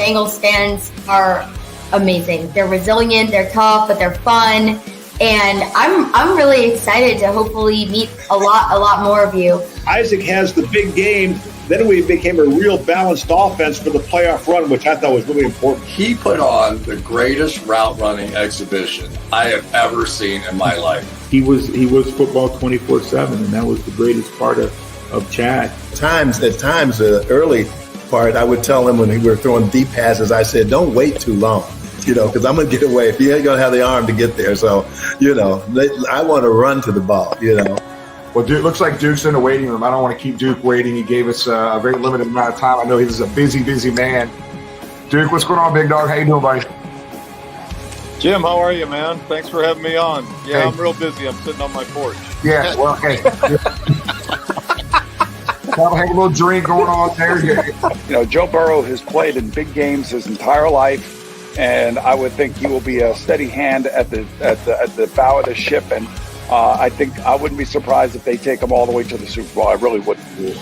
Bengals fans are amazing. They're resilient, they're tough, but they're fun. And I'm really excited to hopefully meet a lot more of you. Isaac has the big game. Then we became a real balanced offense for the playoff run, which I thought was really important. He put on the greatest route running exhibition I have ever seen in my life. He was football 24/7, and that was the greatest part of Chad. At times, the early part, I would tell him when we were throwing deep passes, I said, don't wait too long, because I'm going to get away. If you ain't going to have the arm to get there. So, I want to run to the ball, Well, Duke, looks like Duke's in the waiting room. I don't want to keep Duke waiting. He gave us a very limited amount of time. I know he's a busy man. Duke, what's going on, big dog? How you doing, buddy? Jim, how are you, man? Thanks for having me on. Yeah, Hey. I'm real busy. I'm sitting on my porch. Yeah, well, hey. Have a little drink going on there. Joe Burrow has played in big games his entire life, and I would think he will be a steady hand at the bow of the ship. And I think I wouldn't be surprised if they take him all the way to the Super Bowl. I really wouldn't.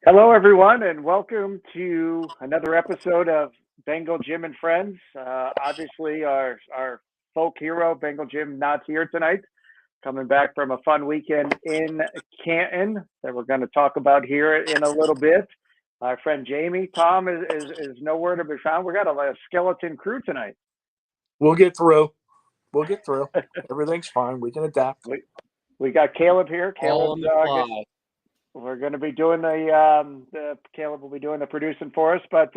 Hello, everyone, and welcome to another episode of Bengal Jim and Friends. Obviously, our folk hero, Bengal Jim, not here tonight, coming back from a fun weekend in Canton that we're going to talk about here in a little bit. Our friend Jamie, Tom, is nowhere to be found. We got a skeleton crew tonight. We'll get through. Everything's fine. We can adapt. We got Caleb here. All Caleb, we're going to be doing Caleb will be doing the producing for us, but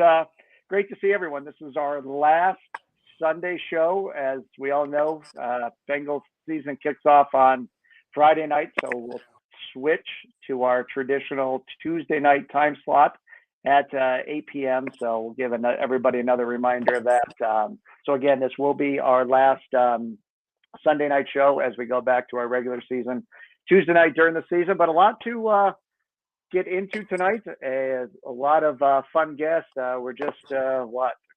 great to see everyone. This is our last Sunday show. As we all know, Bengals season kicks off on Friday night, so we'll switch to our traditional Tuesday night time slot at 8 p.m. So we'll give everybody another reminder of that. So again, this will be our last Sunday night show as we go back to our regular season Tuesday night during the season, but a lot to get into tonight. A lot of fun guests. We're just a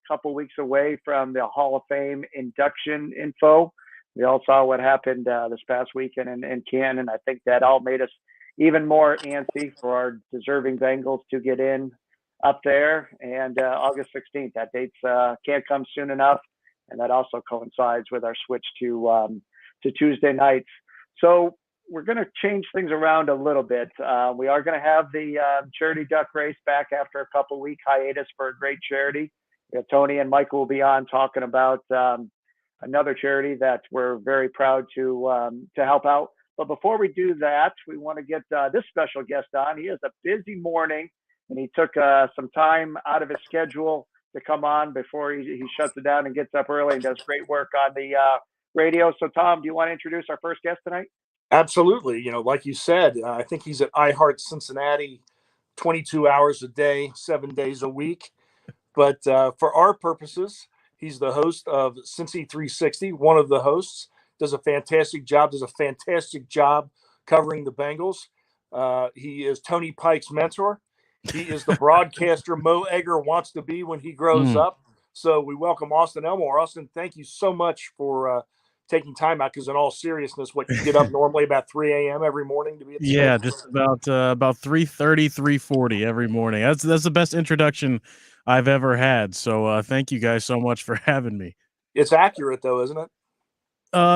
couple weeks away from the Hall of Fame induction info. We all saw what happened this past weekend in Canton. I think that all made us even more antsy for our deserving Bengals to get in up there. And August 16th, that date's can't come soon enough, and that also coincides with our switch to Tuesday nights. So we're going to change things around a little bit. We are going to have the charity duck race back after a couple week hiatus for a great charity. Tony and Michael will be on talking about another charity that we're very proud to help out. But before we do that, we want to get this special guest on. He has a busy morning, and he took some time out of his schedule to come on before he shuts it down and gets up early and does great work on the radio. So, Tom, do you want to introduce our first guest tonight? Absolutely. Like you said, I think he's at iHeart Cincinnati 22 hours a day, 7 days a week. But for our purposes, he's the host of Cincy 360, one of the hosts, does a fantastic job covering the Bengals. He is Tony Pike's mentor. He is the broadcaster Mo Egger wants to be when he grows up. So we welcome Austin Elmore. Austin, thank you so much for taking time out, because in all seriousness, you get up normally about 3 a.m. every morning to be at the show? Just about 3:30, 3:40 every morning. That's the best introduction I've ever had. So thank you guys so much for having me. It's accurate, though, isn't it?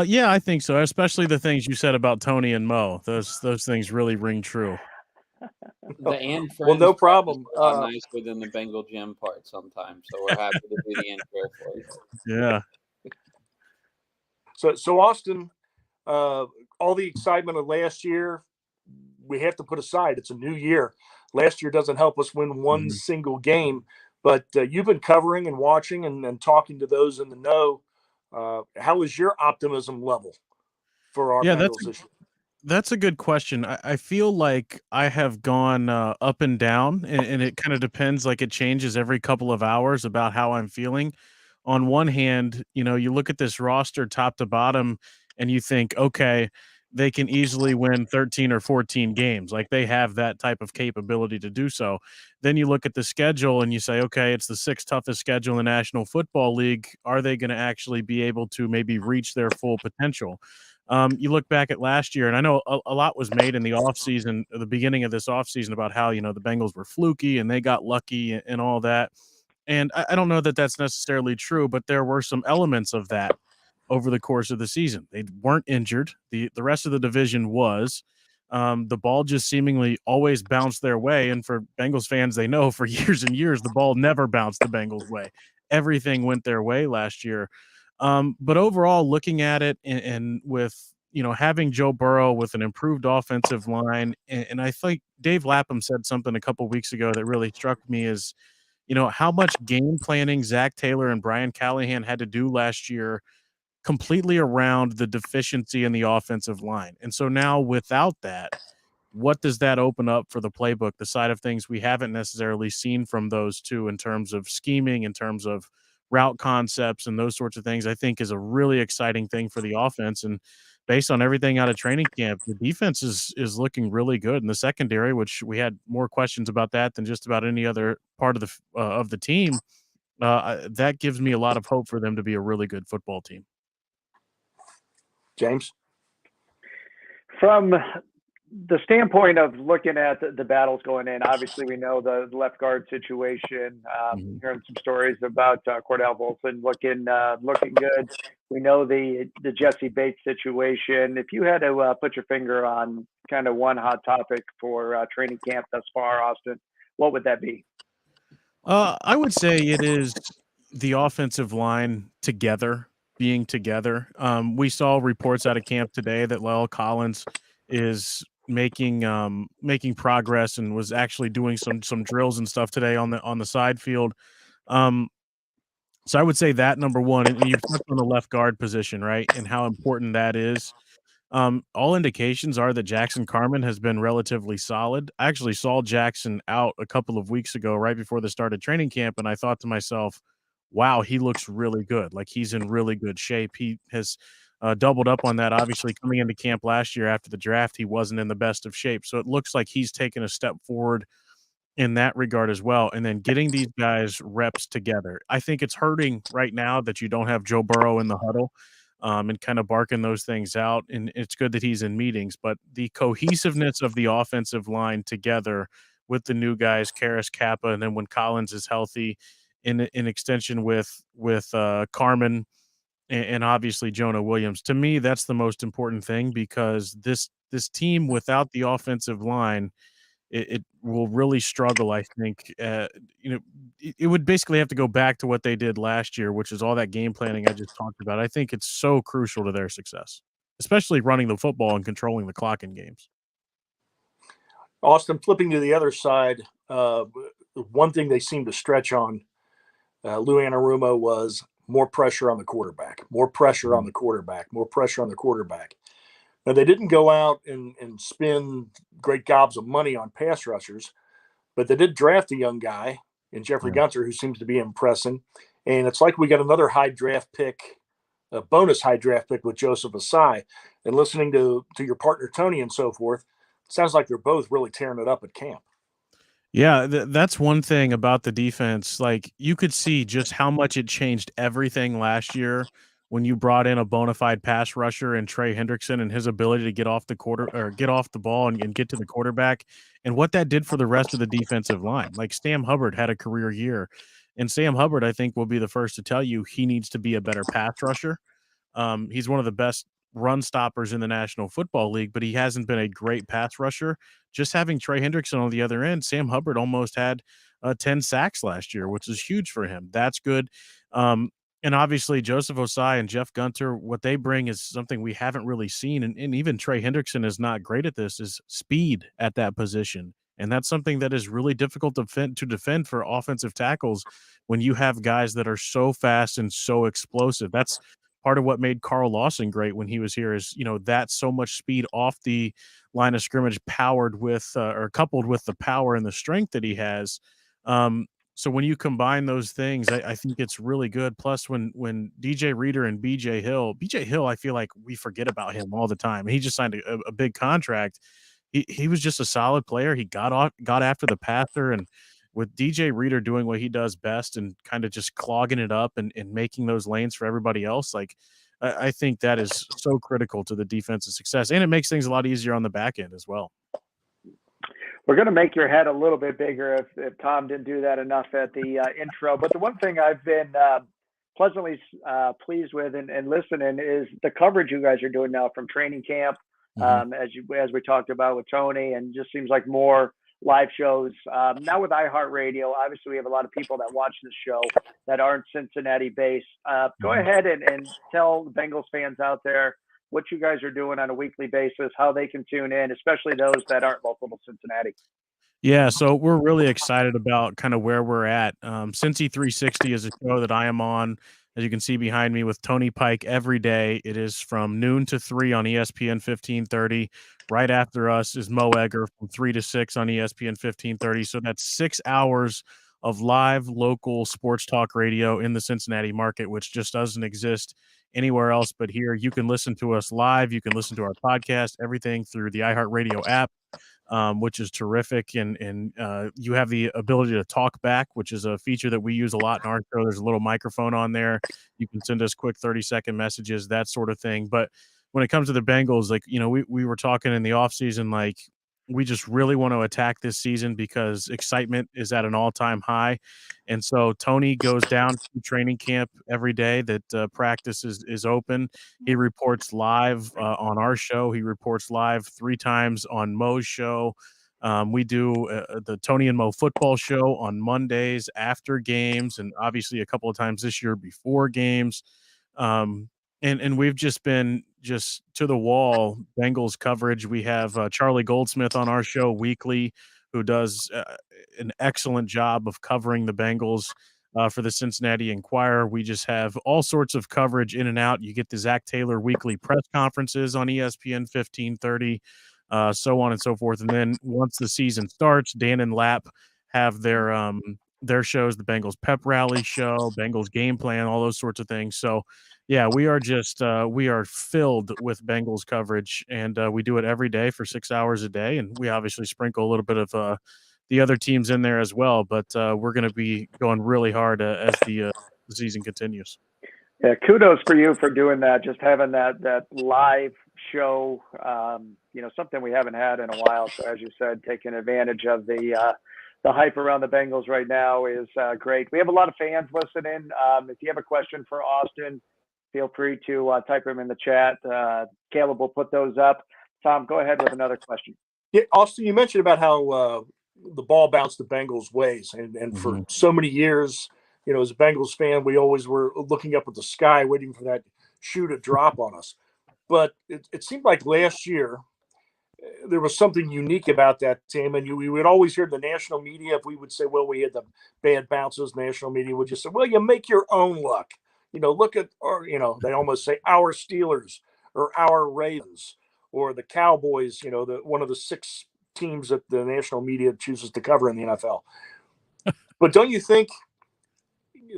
Yeah, I think so. Especially the things you said about Tony and Mo. Those things really ring true. The and friends. Well, no problem. Nicer than the Bengal Jim part sometimes, so we're happy to do the intro for you. Yeah. So Austin, all the excitement of last year, we have to put aside. It's a new year. Last year doesn't help us win one single game, but you've been covering and watching and talking to those in the know. How is your optimism level for our Bengals this year? That's a good question. I feel like I have gone up and down, and it kind of depends. Like it changes every couple of hours about how I'm feeling. On one hand, you look at this roster top to bottom, and you think, okay, they can easily win 13 or 14 games. Like they have that type of capability to do so. Then you look at the schedule and you say, okay, it's the sixth toughest schedule in the National Football League. Are they going to actually be able to maybe reach their full potential? You look back at last year, and I know a lot was made in the offseason, the beginning of this offseason, about how, the Bengals were fluky and they got lucky and all that. And I don't know that that's necessarily true, but there were some elements of that over the course of the season. They weren't injured. The rest of the division was. The ball just seemingly always bounced their way. And for Bengals fans, they know for years and years, the ball never bounced the Bengals' way. Everything went their way last year. But overall, looking at it and with, having Joe Burrow with an improved offensive line, and I think Dave Lapham said something a couple weeks ago that really struck me is, how much game planning Zach Taylor and Brian Callahan had to do last year completely around the deficiency in the offensive line. And so now without that, what does that open up for the playbook, the side of things we haven't necessarily seen from those two in terms of scheming, in terms of route concepts and those sorts of things, I think is a really exciting thing for the offense. And based on everything out of training camp, the defense is looking really good in the secondary, which we had more questions about that than just about any other part of the team. That gives me a lot of hope for them to be a really good football team. James? From the standpoint of looking at the battles going in, obviously we know the left guard situation. Hearing some stories about Cordell Volson looking good. We know the Jesse Bates situation. If you had to put your finger on kind of one hot topic for training camp thus far, Austin, what would that be? I would say it is the offensive line being together. We saw reports out of camp today that Lyle Collins is making progress and was actually doing some drills and stuff today on the side field. So I would say that, number one, and you've touched on the left guard position, right, and how important that is. All indications are that Jackson Carman has been relatively solid. I actually saw Jackson out a couple of weeks ago, right before the start of training camp, and I thought to myself, wow, he looks really good. Like he's in really good shape. He has doubled up on that. Obviously, coming into camp last year after the draft, he wasn't in the best of shape. So it looks like he's taken a step forward in that regard as well. And then getting these guys reps together. I think it's hurting right now that you don't have Joe Burrow in the huddle and kind of barking those things out. And it's good that he's in meetings, but the cohesiveness of the offensive line together with the new guys, Karras, Kappa, and then when Collins is healthy, in extension with Carman and obviously Jonah Williams. To me, that's the most important thing, because this team without the offensive line, it will really struggle, I think. It would basically have to go back to what they did last year, which is all that game planning I just talked about. I think it's so crucial to their success, especially running the football and controlling the clock in games. Austin, flipping to the other side, one thing they seemed to stretch on Lou Anarumo was more pressure on the quarterback, more pressure on the quarterback, more pressure on the quarterback. Now, they didn't go out and spend great gobs of money on pass rushers, but they did draft a young guy in Jeffrey Gunter who seems to be impressing. And it's like we got another high draft pick, a bonus high draft pick with Joseph Asai. And listening to your partner, Tony, and so forth, it sounds like they're both really tearing it up at camp. Yeah, that's one thing about the defense. Like, you could see just how much it changed everything last year when you brought in a bona fide pass rusher and Trey Hendrickson and his ability to get off the ball and get to the quarterback, and what that did for the rest of the defensive line. Like, Sam Hubbard had a career year, and Sam Hubbard, I think, will be the first to tell you he needs to be a better pass rusher. He's one of the best run stoppers in the National Football League, but he hasn't been a great pass rusher. Just having Trey Hendrickson on the other end, Sam Hubbard almost had 10 sacks last year, which is huge for him. That's good. And obviously Joseph Osai and Jeff Gunter, what they bring is something we haven't really seen. And even Trey Hendrickson is not great at this, is speed at that position. And that's something that is really difficult to defend for offensive tackles when you have guys that are so fast and so explosive. That's part of what made Carl Lawson great when he was here is, that so much speed off the line of scrimmage powered with or coupled with the power and the strength that he has. So when you combine those things, I think it's really good. Plus, when DJ Reader and BJ Hill, I feel like we forget about him all the time. He just signed a big contract. He was just a solid player. He got after the passer, and with DJ Reader doing what he does best and kind of just clogging it up and making those lanes for everybody else, like I think that is so critical to the defensive success, and it makes things a lot easier on the back end as well. We're going to make your head a little bit bigger if Tom didn't do that enough at the intro. But the one thing I've been pleasantly pleased with and listening is the coverage you guys are doing now from training camp, as we talked about with Tony, and just seems like more live shows. Now with iHeartRadio, obviously we have a lot of people that watch this show that aren't Cincinnati-based. Go ahead and tell the Bengals fans out there what you guys are doing on a weekly basis, how they can tune in, especially those that aren't local to Cincinnati. Yeah, so we're really excited about kind of where we're at. Cincy 360 is a show that I am on, as you can see behind me, with Tony Pike every day. It is from noon to 3 on ESPN 1530. Right after us is Mo Egger from 3 to 6 on ESPN 1530. So that's 6 hours of live local sports talk radio in the Cincinnati market, which just doesn't exist anywhere else but here. You can listen to us live. You can listen to our podcast, everything through the iHeartRadio app, which is terrific. And you have the ability to talk back, which is a feature that we use a lot in our show. There's a little microphone on there. You can send us quick 30-second messages, that sort of thing. But when it comes to the Bengals, like, we were talking in the offseason, like, we just really want to attack this season because excitement is at an all-time high. And so Tony goes down to training camp every day that practice is open. He reports live on our show. He reports live 3 times on Mo's show. We do the Tony and Mo football show on Mondays after games, and obviously a couple of times this year before games. And we've just been just to the wall Bengals coverage. We have Charlie Goldsmith on our show weekly, who does an excellent job of covering the Bengals for the Cincinnati Enquirer. We just have all sorts of coverage in and out. You get the Zach Taylor weekly press conferences on ESPN 1530, so on and so forth. And then once the season starts, Dan and Lap have their shows, the Bengals Pep Rally show, Bengals Game Plan, all those sorts of things. So yeah, we are just we are filled with Bengals coverage, and we do it every day for 6 hours a day. And we obviously sprinkle a little bit of the other teams in there as well. But we're going to be going really hard as the season continues. Yeah, kudos for you for doing that. Just having that live show, something we haven't had in a while. So as you said, taking advantage of the hype around the Bengals right now is great. We have a lot of fans listening. If you have a question for Austin, feel free to type them in the chat. Caleb will put those up. Tom, go ahead with another question. Yeah, Austin, you mentioned about how the ball bounced the Bengals' ways. And for so many years, as a Bengals fan, we always were looking up at the sky, waiting for that shoe to drop on us. But it seemed like last year there was something unique about that team. And we would always hear the national media, if we would say, well, we had the bad bounces, national media would just say, well, you make your own luck. Look at, or, they almost say our Steelers or our Ravens or the Cowboys, one of the 6 teams that the national media chooses to cover in the NFL. But don't you think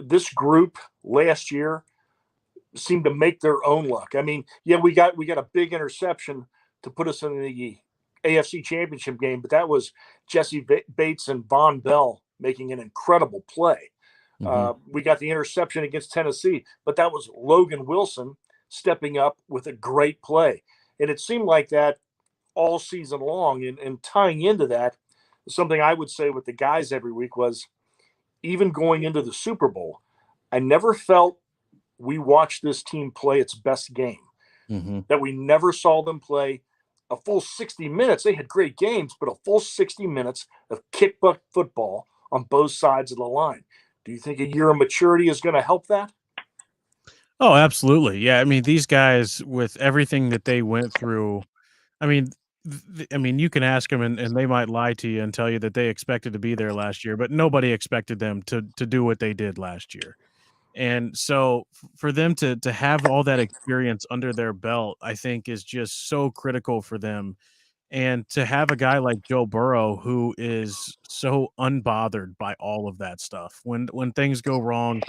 this group last year seemed to make their own luck? I mean, yeah, we got a big interception to put us in the AFC Championship game, but that was Jesse Bates and Von Bell making an incredible play. We got the interception against Tennessee, but that was Logan Wilson stepping up with a great play. And it seemed like that all season long. And tying into that, something I would say with the guys every week was, even going into the Super Bowl, I never felt we watched this team play its best game, that we never saw them play a full 60 minutes. They had great games, but a full 60 minutes of kick butt football on both sides of the line. Do you think a year of maturity is going to help that? Oh, absolutely. Yeah. I mean, these guys, with everything that they went through, I mean, you can ask them and they might lie to you and tell you that they expected to be there last year, but nobody expected them to do what they did last year. And so for them to have all that experience under their belt, I think is just so critical for them. And to have a guy like Joe Burrow who is so unbothered by all of that stuff. When things go wrong,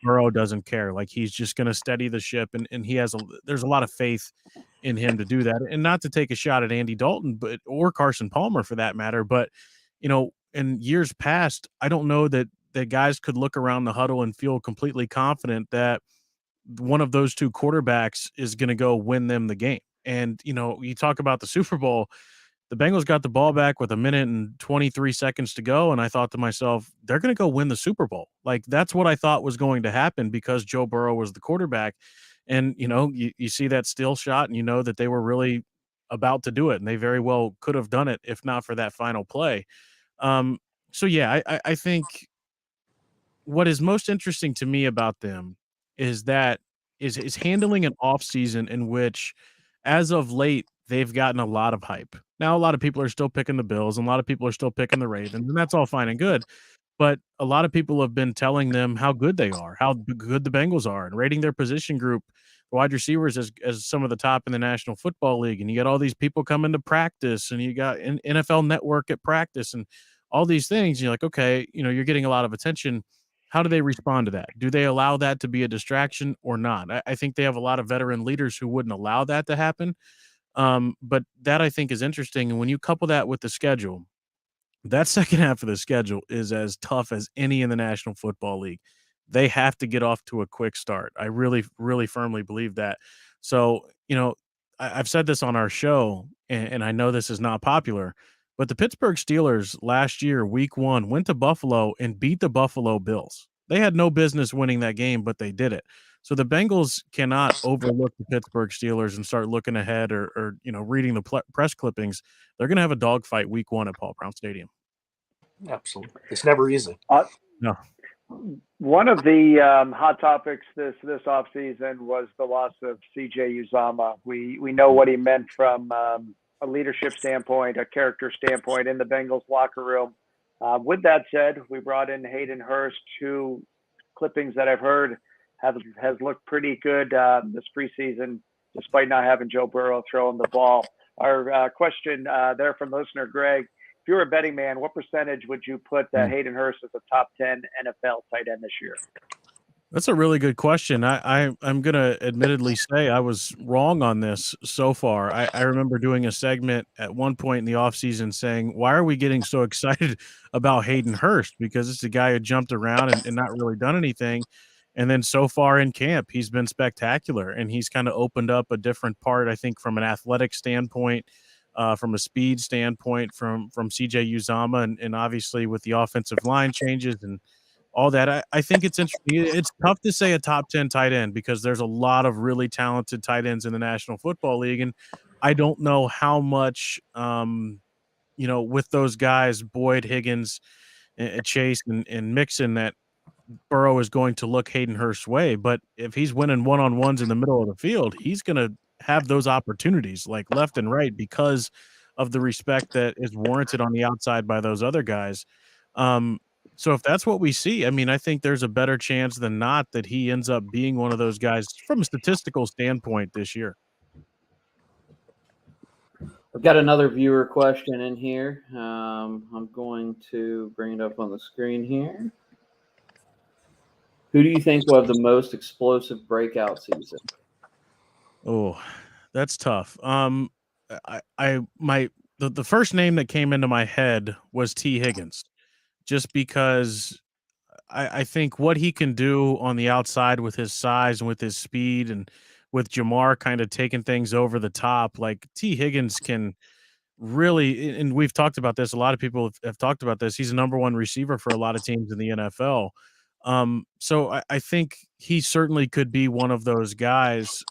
Burrow doesn't care. Like he's just going to steady the ship, and there's a lot of faith in him to do that. And not to take a shot at Andy Dalton, or Carson Palmer for that matter, but in years past, I don't know that guys could look around the huddle and feel completely confident that one of those two quarterbacks is going to go win them the game. And you talk about the Super Bowl, the Bengals got the ball back with 1 minute and 23 seconds to go, and I thought to myself, they're going to go win the Super Bowl. Like, that's what I thought was going to happen because Joe Burrow was the quarterback. And, you see that still shot, and you know that they were really about to do it, and they very well could have done it if not for that final play. Um, so, yeah, I think what is most interesting to me about them is that is handling an off season in which, as of late, they've gotten a lot of hype. Now, a lot of people are still picking the Bills, and a lot of people are still picking the Ravens, and that's all fine and good. But a lot of people have been telling them how good they are, how good the Bengals are, and rating their position group, wide receivers, as some of the top in the National Football League. And you got all these people coming to practice, and you got NFL Network at practice, and all these things. You're like, okay, you're getting a lot of attention. How do they respond to that? Do they allow that to be a distraction or not? I think they have a lot of veteran leaders who wouldn't allow that to happen. But that I think is interesting. And when you couple that with the schedule, that second half of the schedule is as tough as any in the National Football League. They have to get off to a quick start. I really, really firmly believe that. So, I've said this on our show, and I know this is not popular, but the Pittsburgh Steelers last year, week 1, went to Buffalo and beat the Buffalo Bills. They had no business winning that game, but they did it. So the Bengals cannot overlook the Pittsburgh Steelers and start looking ahead or reading the press clippings. They're going to have a dogfight week 1 at Paul Brown Stadium. Absolutely. It's never easy. No. One of the hot topics this offseason was the loss of CJ Uzama. We know what he meant from a leadership standpoint, a character standpoint in the Bengals locker room. With that said, we brought in Hayden Hurst, who clippings that I've heard has looked pretty good this preseason, despite not having Joe Burrow throwing the ball. Our question there from listener Greg: if you were a betting man, what percentage would you put Hayden Hurst as a top 10 NFL tight end this year? That's a really good question. I'm going to admittedly say I was wrong on this so far. I remember doing a segment at one point in the offseason saying, why are we getting so excited about Hayden Hurst? Because it's a guy who jumped around and not really done anything. And then so far in camp, he's been spectacular. And he's kind of opened up a different part, I think, from an athletic standpoint, from a speed standpoint, from CJ Uzama, and obviously with the offensive line changes and all that. I think it's interesting. It's tough to say a top 10 tight end because there's a lot of really talented tight ends in the National Football League. And I don't know how much, with those guys, Boyd, Higgins, Chase, and Mixon, that Burrow is going to look Hayden Hurst's way. But if he's winning one-on-ones in the middle of the field, he's going to have those opportunities like left and right because of the respect that is warranted on the outside by those other guys. So if that's what we see, I mean, I think there's a better chance than not that he ends up being one of those guys from a statistical standpoint this year. I've got another viewer question in here. I'm going to bring it up on the screen here. Who do you think will have the most explosive breakout season? Oh, that's tough. The first name that came into my head was T. Higgins. Just because I think what he can do on the outside with his size and with his speed and with Jamar kind of taking things over the top, like T. Higgins can really, and we've talked about this, a lot of people have talked about this, he's a number one receiver for a lot of teams in the NFL. So I think he certainly could be one of those guys.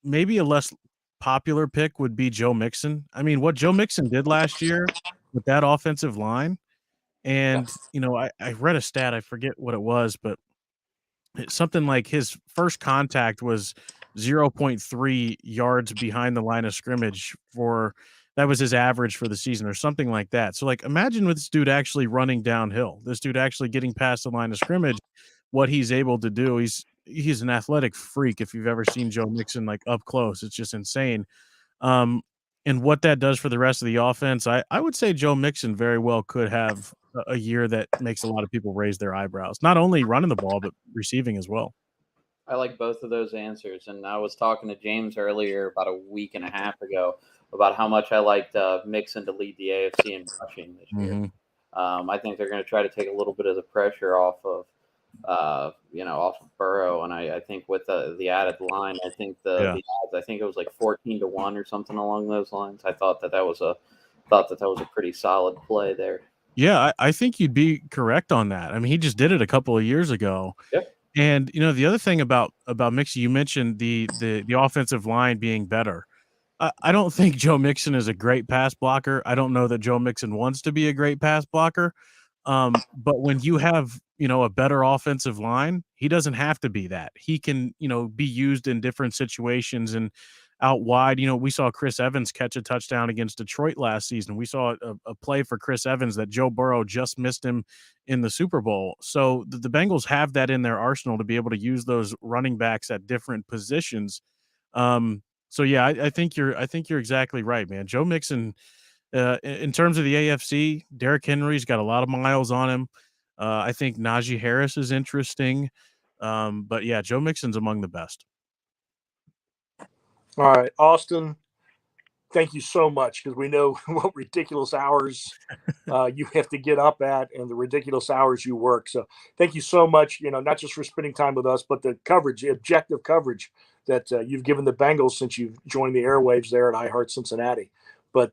Maybe a less popular pick would be Joe Mixon. I mean, what Joe Mixon did last year with that offensive line, and, I read a stat, I forget what it was, but it's something like his first contact was 0.3 yards behind the line of scrimmage that was his average for the season or something like that. So, like, imagine with this dude actually running downhill, this dude actually getting past the line of scrimmage. what he's able to do. He's an athletic freak. If you've ever seen Joe Mixon like up close, it's just insane. And what that does for the rest of the offense, I would say Joe Mixon very well could have a year that makes a lot of people raise their eyebrows, not only running the ball, but receiving as well. I like both of those answers. And I was talking to James earlier about a week and a half ago about how much I liked Mixon to lead the AFC in rushing this year. I think they're going to try to take a little bit of the pressure off of Burrow. And I think with the added line, I think the odds, I think it was like 14-1 or something along those lines. I thought that was a pretty solid play there. Yeah, I think you'd be correct on that. I mean, he just did it a couple of years ago. Yep. And the other thing about Mixon, you mentioned the offensive line being better. I don't think Joe Mixon is a great pass blocker. I don't know that Joe Mixon wants to be a great pass blocker. But when you have, a better offensive line, he doesn't have to be that. He can, be used in different situations and out wide. We saw Chris Evans catch a touchdown against Detroit last season. We saw a play for Chris Evans that Joe Burrow just missed him in the Super Bowl. So the Bengals have that in their arsenal to be able to use those running backs at different positions. So yeah, I think you're exactly right, man. Joe Mixon, in terms of the AFC, Derrick Henry's got a lot of miles on him. I think Najee Harris is interesting. But yeah, Joe Mixon's among the best. All right, Austin, thank you so much, because we know what ridiculous hours you have to get up at and the ridiculous hours you work. So thank you so much, not just for spending time with us, but the coverage, the objective coverage that you've given the Bengals since you've joined the airwaves there at iHeart Cincinnati. But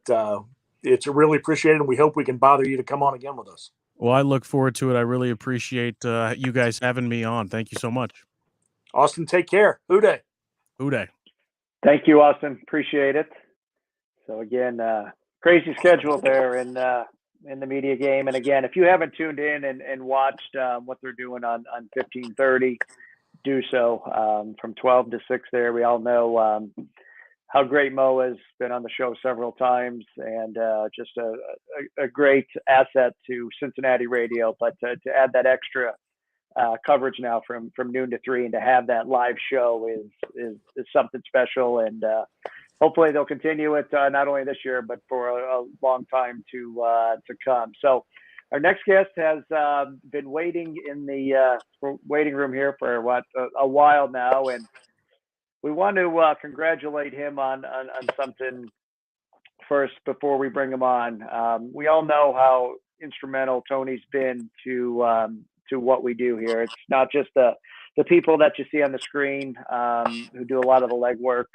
it's really appreciated, and we hope we can bother you to come on again with us. Well, I look forward to it. I really appreciate you guys having me on. Thank you so much. Austin, take care. Houday. Houday. Thank you, Austin. Appreciate it. So again, crazy schedule there in the media game. And again, if you haven't tuned in and watched what they're doing on 1530, do so from 12 to 6 there. We all know how great Mo has been on the show several times, and just a great asset to Cincinnati radio. But to add that extra coverage now from noon to 3 and to have that live show is something special. And hopefully they'll continue it not only this year, but for a long time to come. So our next guest has been waiting in the waiting room here for a while now, and we want to congratulate him on something first before we bring him on. We all know how instrumental Tony's been to what we do here. It's not just the people that you see on the screen who do a lot of the legwork,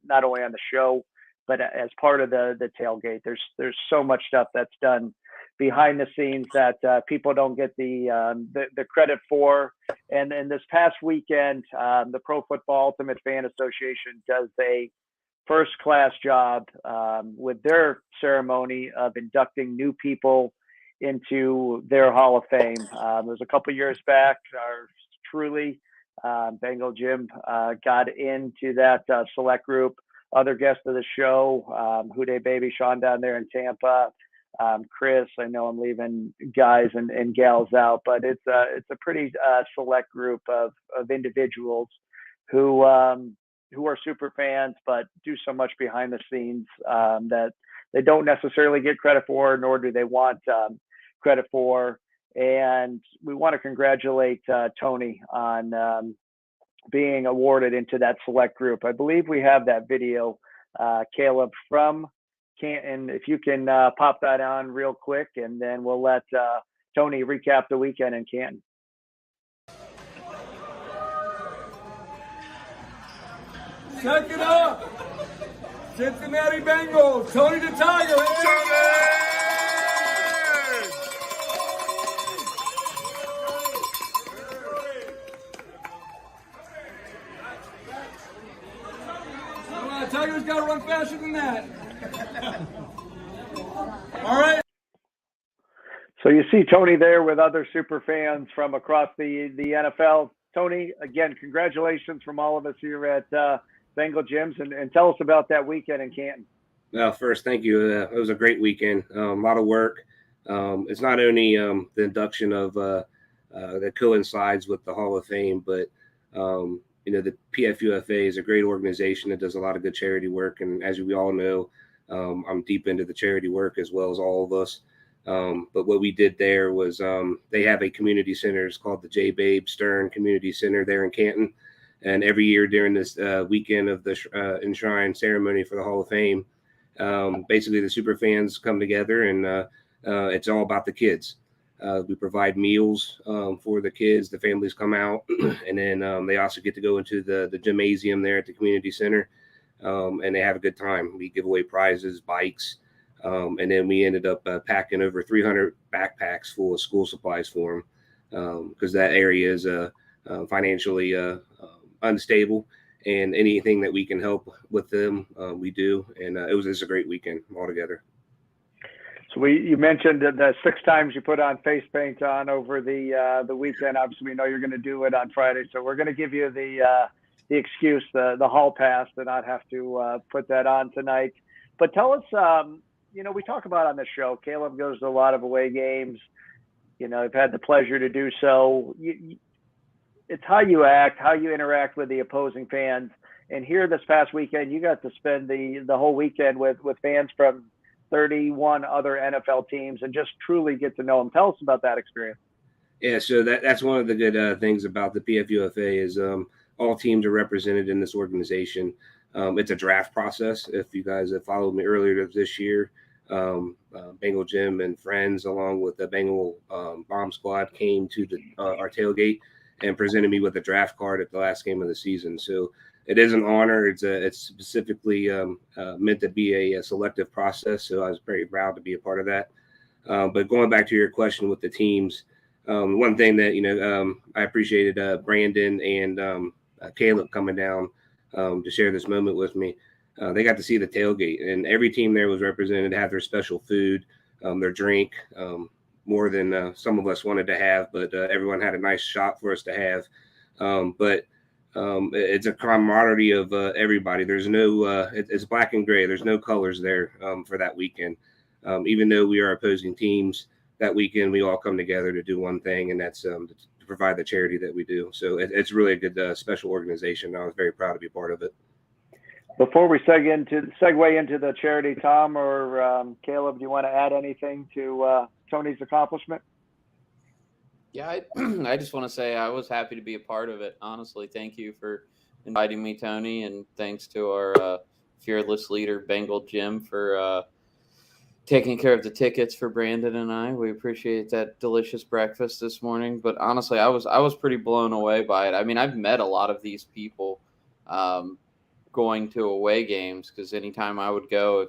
not only on the show, but as part of the tailgate. There's so much stuff that's done behind the scenes that people don't get the credit for. And then this past weekend, the Pro Football Ultimate Fan Association does a first-class job with their ceremony of inducting new people into their Hall of Fame. It was a couple years back, truly, Bengal Jim got into that select group. Other guests of the show, Houday Baby Sean down there in Tampa, Chris, I know I'm leaving guys and gals out, but it's a pretty select group of individuals who are super fans, but do so much behind the scenes that they don't necessarily get credit for, nor do they want credit for. And we want to congratulate Tony on being awarded into that select group. I believe we have that video, Caleb, from Canton. If you can pop that on real quick, and then we'll let Tony recap the weekend in Canton. Check it out. Cincinnati Bengals, Tony the Tiger. Tigers got to run faster than that. All right. So you see Tony there with other super fans from across the NFL. Tony, again, congratulations from all of us here at Bengal Gyms, and tell us about that weekend in Canton. First, thank you. It was a great weekend. A lot of work. It's not only the induction of that coincides with the Hall of Fame. But the PFUFA is a great organization that does a lot of good charity work, and as we all know, I'm deep into the charity work as well as all of us. But what we did there was they have a community center. It's called the J. Babe Stern Community Center there in Canton. And every year during this weekend of the enshrine ceremony for the Hall of Fame, basically the super fans come together, and it's all about the kids. We provide meals for the kids. The families come out, and then they also get to go into the gymnasium there at the community center, and they have a good time. We give away prizes, bikes, and then we ended up packing over 300 backpacks full of school supplies for them because that area is financially unstable, and anything that we can help with them, we do. And it was just a great weekend altogether. So you mentioned the 6 times you put on face paint on over the weekend. Obviously, we know you're going to do it on Friday, so we're going to give you the excuse, the hall pass, to not have to put that on tonight. But tell us, we talk about on this show, Caleb goes to a lot of away games. I've had the pleasure to do so. It's how you act, how you interact with the opposing fans. And here this past weekend, you got to spend the whole weekend with fans from 31 other NFL teams and just truly get to know them. Tell us about that experience. Yeah, so that's one of the good things about the PFUFA is all teams are represented in this organization. It's a draft process. If you guys have followed me earlier this year, Bengal Jim and friends, along with the Bengal Bomb Squad, came to our tailgate and presented me with a draft card at the last game of the season. So it is an honor. It's specifically meant to be a selective process. So I was very proud to be a part of that. But going back to your question with the teams, one thing that, I appreciated Brandon and Caleb coming down to share this moment with me. They got to see the tailgate, and every team there was represented to have their special food, their drink, more than some of us wanted to have, but everyone had a nice shot for us to have. But it's a camaraderie of everybody. There's no, it's black and gray. There's no colors there for that weekend. Even though we are opposing teams, that weekend we all come together to do one thing, and that's to provide the charity that we do. So it's really a good special organization. I was very proud to be a part of it. Before we segue into the charity, Tom or Caleb, do you want to add anything to Tony's accomplishment? Yeah, I just want to say I was happy to be a part of it. Honestly, thank you for inviting me, Tony, and thanks to our fearless leader, Bengal Jim, for taking care of the tickets for Brandon and I. We appreciate that delicious breakfast this morning. But honestly, I was pretty blown away by it. I mean, I've met a lot of these people going to away games, because anytime I would go,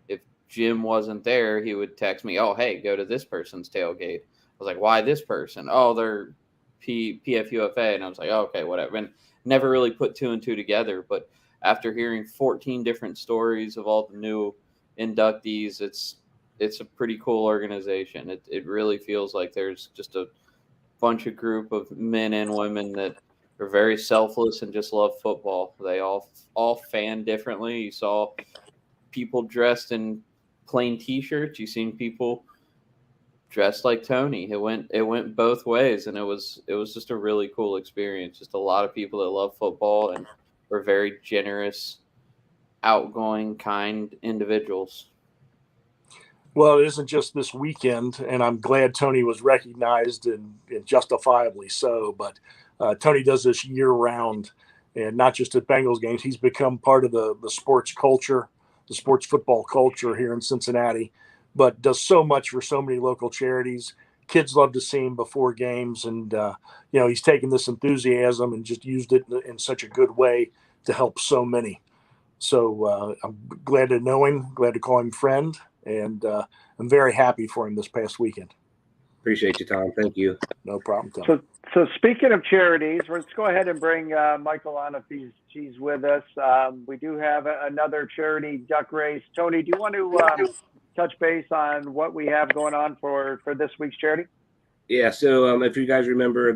if Jim wasn't there, he would text me, "Oh, hey, go to this person's tailgate." I was like, "Why this person?" "Oh, they're PFUFA." And I was like, "Oh, okay, whatever." And never really put 2 and 2 together. But after hearing 14 different stories of all the new inductees, it's a pretty cool organization. It really feels like there's just a bunch of group of men and women that are very selfless and just love football. They all fan differently. You saw people dressed in plain T-shirts. You seen people dressed like Tony. It went both ways, and it was just a really cool experience. Just a lot of people that love football and were very generous, outgoing, kind individuals. Well, it isn't just this weekend, and I'm glad Tony was recognized and justifiably so, but Tony does this year-round, and not just at Bengals games. He's become part of the sports culture, the sports football culture here in Cincinnati, but does so much for so many local charities. Kids love to see him before games, and he's taken this enthusiasm and just used it in such a good way to help so many. So I'm glad to know him, glad to call him friend, and I'm very happy for him this past weekend. Appreciate you, Tom. Thank you. No problem, Tom. So speaking of charities, let's go ahead and bring Michael on if he's with us. We do have another charity duck race. Tony, do you want to touch base on what we have going on for this week's charity? Yeah, so if you guys remember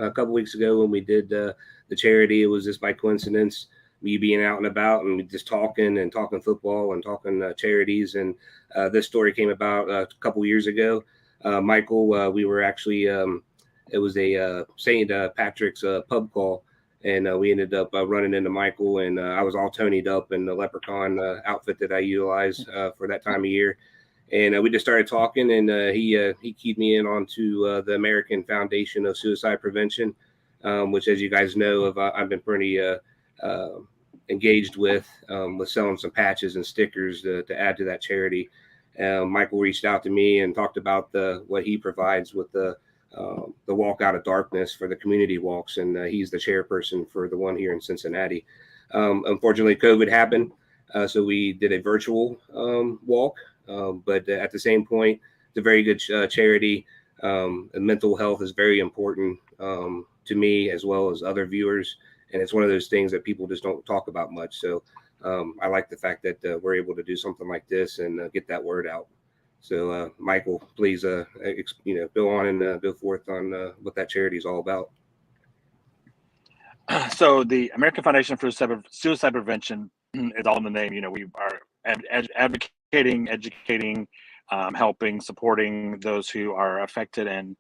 a couple weeks ago when we did the charity, it was just by coincidence, me being out and about and just talking football and talking charities. And this story came about a couple years ago. Michael, we were actually It was a St. Patrick's pub call, and we ended up running into Michael, and I was all Tony'd up in the leprechaun outfit that I utilize for that time of year. And we just started talking, and he keyed me in onto the American Foundation of Suicide Prevention, which, as you guys know, I've been pretty engaged with selling some patches and stickers to add to that charity. Michael reached out to me and talked about what he provides with the Walk Out of Darkness for the community walks, and he's the chairperson for the one here in Cincinnati. Unfortunately, COVID happened, so we did a virtual walk, but at the same point, it's a very good charity. And mental health is very important to me as well as other viewers, and it's one of those things that people just don't talk about much. So I like the fact that we're able to do something like this and get that word out. So Michael, please, go on and go forth on what that charity is all about. So the American Foundation for Suicide Prevention is all in the name. We are advocating, educating, helping, supporting those who are affected and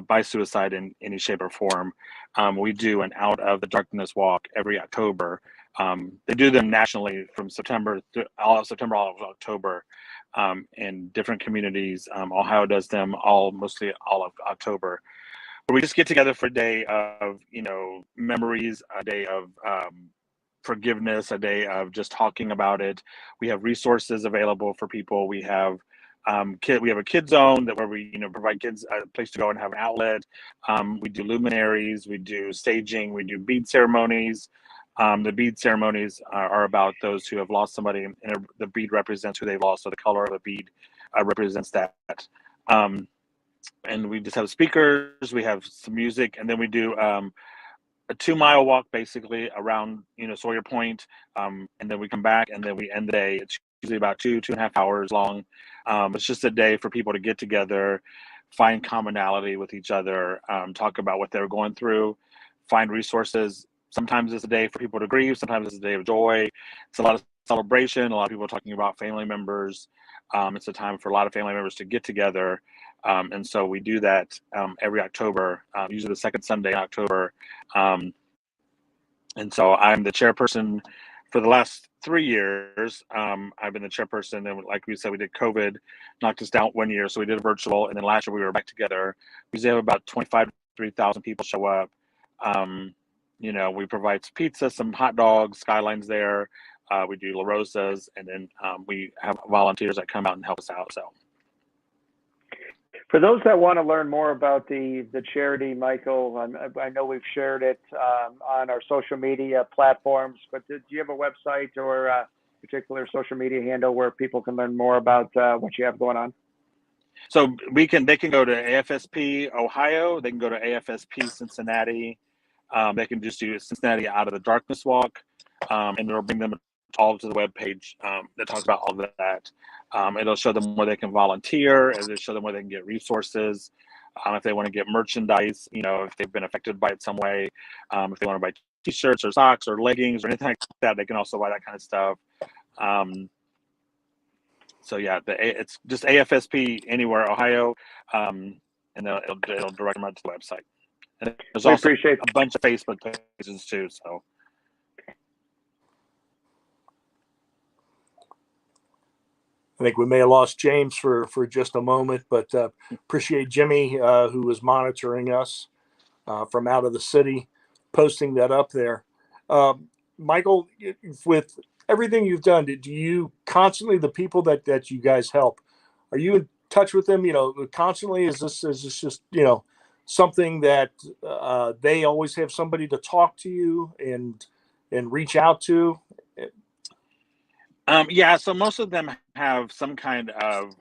by suicide in any shape or form. We do an Out of the Darkness walk every October. They do them nationally from September all of October in different communities. Ohio does them mostly all of October. But we just get together for a day of memories, a day of forgiveness, a day of just talking about it. We have resources available for people. We have we have a kid zone where we provide kids a place to go and have an outlet. We do luminaries, we do staging, we do bead ceremonies. The bead ceremonies are about those who have lost somebody, and the bead represents who they've lost, so the color of the bead represents that. And we just have speakers, we have some music, and then we do a 2-mile walk basically around Sawyer Point, and then we come back and then we end the day. It's usually about 2.5 hours long. It's just a day for people to get together, find commonality with each other, talk about what they're going through, find resources. Sometimes it's a day for people to grieve, sometimes it's a day of joy. It's a lot of celebration, a lot of people talking about family members. It's a time for a lot of family members to get together. And so we do that every October, usually the second Sunday in October. And so I'm the chairperson for the last 3 years. I've been the chairperson, and like we said, we did COVID, knocked us down 1 year, so we did a virtual, and then last year we were back together. We usually have about 25 to 3,000 people show up. We provide some pizza, some hot dogs, Skylines there. We do La Rosa's, and then we have volunteers that come out and help us out. So, for those that want to learn more about the charity, Michael, I know we've shared it on our social media platforms, but do you have a website or a particular social media handle where people can learn more about what you have going on? So they can go to AFSP Ohio, they can go to AFSP Cincinnati, they can just do Cincinnati Out of the Darkness walk, and it'll bring them all to the webpage that talks about all of that. It'll show them where they can volunteer, and it'll show them where they can get resources. If they want to get merchandise, if they've been affected by it some way, if they want to buy t-shirts or socks or leggings or anything like that, they can also buy that kind of stuff. So yeah, it's just AFSP anywhere, Ohio, and it'll direct them right to the website. And there's also a bunch of Facebook pages too. So. I think we may have lost James for just a moment, but appreciate Jimmy, who was monitoring us from out of the city, posting that up there. Michael, with everything you've done, do you constantly, the people that you guys help, are you in touch with them, constantly? Is this just, something that they always have somebody to talk to you and reach out to? Yeah, so most of them have some kind of